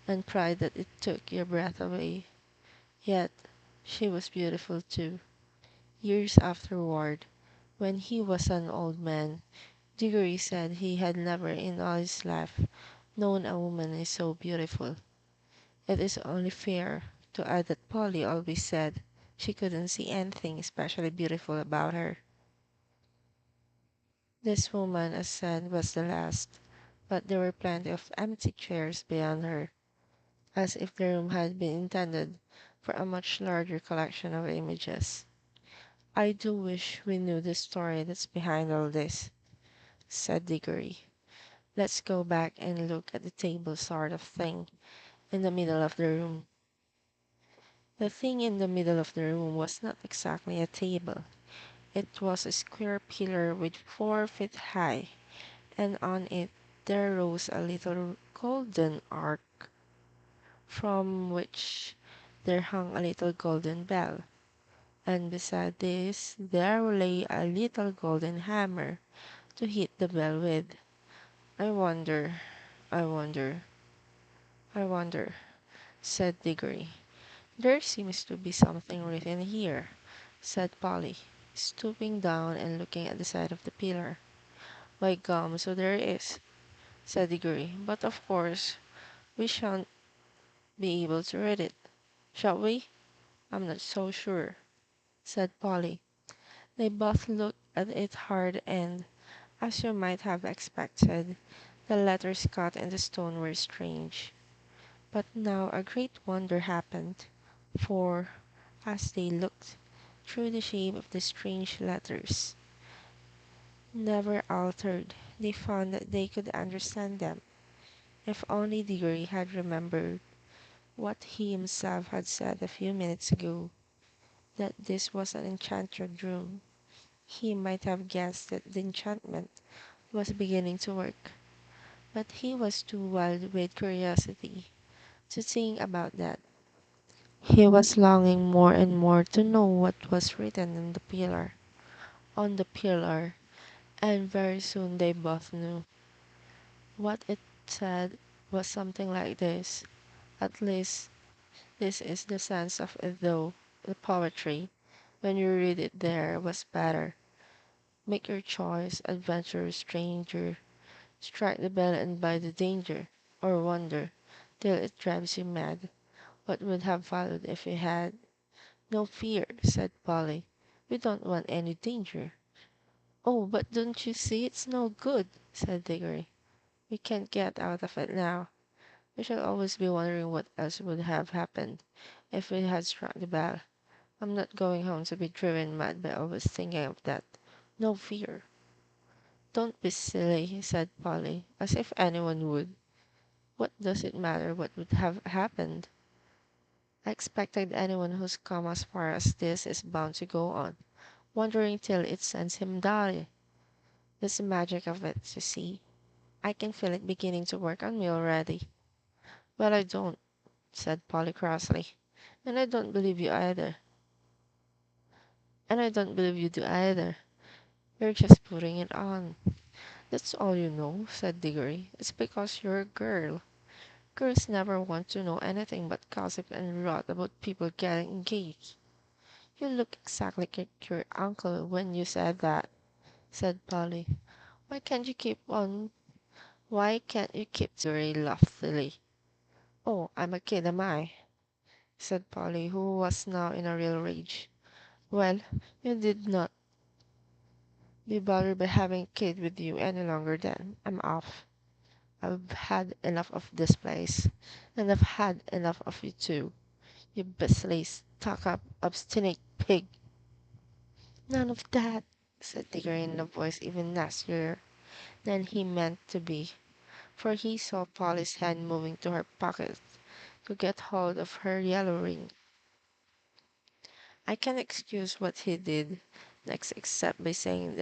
and pride that it took your breath away. Yet she was beautiful too. Years afterward, when he was an old man, Diggory said he had never in all his life known a woman is so beautiful. It is only fair to add that Polly always said she couldn't see anything especially beautiful about her. This woman, as said, was the last, but there were plenty of empty chairs beyond her, as if the room had been intended for a much larger collection of images. I do wish we knew the story that's behind all this, said Diggory. Let's go back and look at the table sort of thing in the middle of the room. The thing in the middle of the room was not exactly a table. It was a square pillar with 4 feet high, and on it there rose a little golden ark, from which there hung a little golden bell, and beside this there lay a little golden hammer to hit the bell with. I wonder, I wonder, I wonder, said Diggory. There seems to be something written here, said Polly, stooping down and looking at the side of the pillar. By gum, so there is, said Diggory, but of course we shan't be able to read it. Shall we? I'm not so sure, said Polly. They both looked at it hard and, as you might have expected, the letters cut in the stone were strange. But now a great wonder happened, for, as they looked through the shape of the strange letters, never altered, they found that they could understand them. If only Diggory had remembered what he himself had said a few minutes ago, that this was an enchanted room, he might have guessed that the enchantment was beginning to work. But he was too wild with curiosity to think about that. He was longing more and more to know what was written on the pillar, and very soon they both knew. What it said was something like this. At least this is the sense of it, though the poetry, when you read it there, was better. Make your choice, adventure, stranger, strike the bell and buy the danger, or wonder, till it drives you mad. What would have followed if you had? No fear, said Polly. We don't want any danger. Oh, but don't you see it's no good, said Diggory. We can't get out of it now. We shall always be wondering what else would have happened if we had struck the bell. I'm not going home to be driven mad by always thinking of that. No fear. Don't be silly, said Polly, as if anyone would. What does it matter what would have happened? I expected anyone who's come as far as this is bound to go on, wondering till it sends him die. That's the magic of it, you see. I can feel it beginning to work on me already. Well, I don't, said Polly crossly. And I don't believe you either. And I don't believe you do either. You're just putting it on. That's all you know, said Diggory. It's because you're a girl. Girls never want to know anything but gossip and rot about people getting engaged. You look exactly like your uncle when you said that, said Polly. Why can't you keep on? Why can't you keep very loftily? Oh, I'm a kid, am I? Said Polly, who was now in a real rage. Well, you did not be bothered by having a kid with you any longer then. I'm off. I've had enough of this place, and I've had enough of you too. You beastly, stuck-up, obstinate pig. None of that, said Tigger in a voice even nastier than he meant to be, for he saw Polly's hand moving to her pocket to get hold of her yellow ring. I can't excuse what he did next except by saying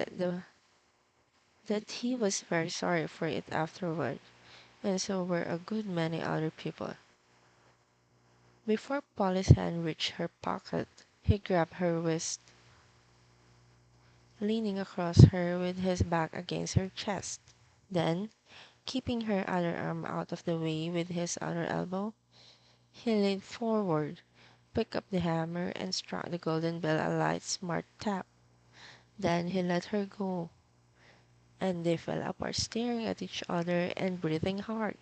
that he was very sorry for it afterward, and so were a good many other people. Before Polly's hand reached her pocket, he grabbed her wrist, leaning across her with his back against her chest. Then, keeping her other arm out of the way with his other elbow, he leaned forward, picked up the hammer, and struck the golden bell a light, smart tap. Then he let her go, and they fell apart, staring at each other and breathing hard.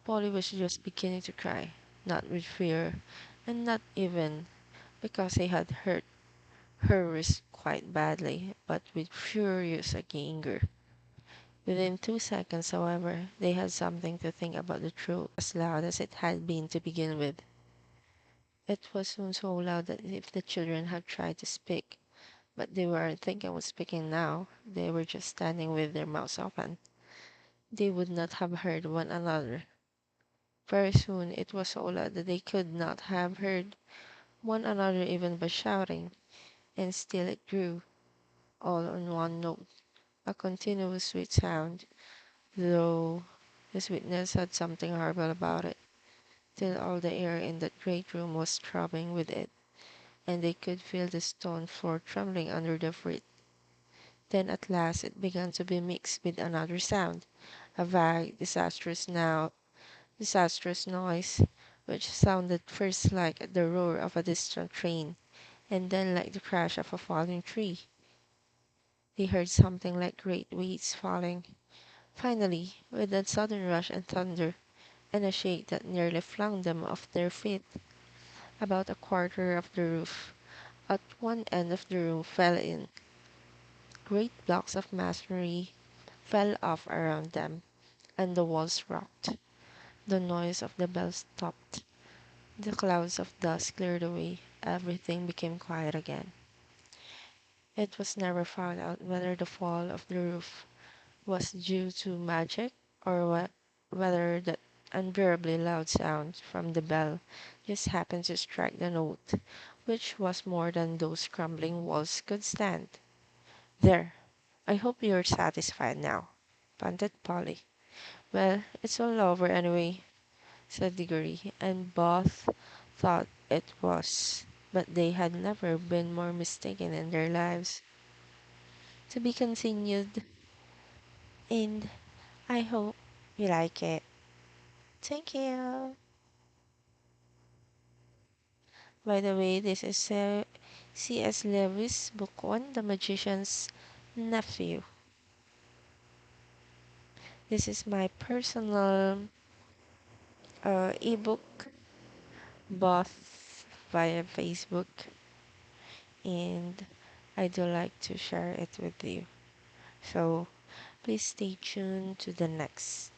Polly was just beginning to cry, not with fear, and not even because he had hurt her wrist quite badly, but with furious anger. Within 2 seconds, however, they had something to think about the truth as loud as it had been to begin with. It was soon so loud that if the children had tried to speak, but they weren't thinking of speaking now, they were just standing with their mouths open. They would not have heard one another. Very soon it was so loud that they could not have heard one another even by shouting, and still it grew, all on one note, a continuous sweet sound, though the sweetness had something horrible about it, till all the air in that great room was throbbing with it, and they could feel the stone floor trembling under their feet. Then at last it began to be mixed with another sound, a vague, disastrous noise, which sounded first like the roar of a distant train, and then like the crash of a falling tree. They heard something like great weights falling. Finally, with a sudden rush and thunder, and a shake that nearly flung them off their feet, about a quarter of the roof at one end of the room fell in. Great blocks of masonry fell off around them, and the walls rocked. The noise of the bell stopped. The clouds of dust cleared away. Everything became quiet again. It was never found out whether the fall of the roof was due to magic, or whether that unbearably loud sound from the bell just happened to strike the note, which was more than those crumbling walls could stand. There, I hope you're satisfied now, panted Polly. Well, it's all over anyway, said Diggory, and both thought it was, but they had never been more mistaken in their lives. To be continued, and I hope you like it. Thank you. By the way, this is C.S. Lewis, Book 1, The Magician's Nephew. This is my personal ebook, both via Facebook, and I do like to share it with you. So please stay tuned to the next.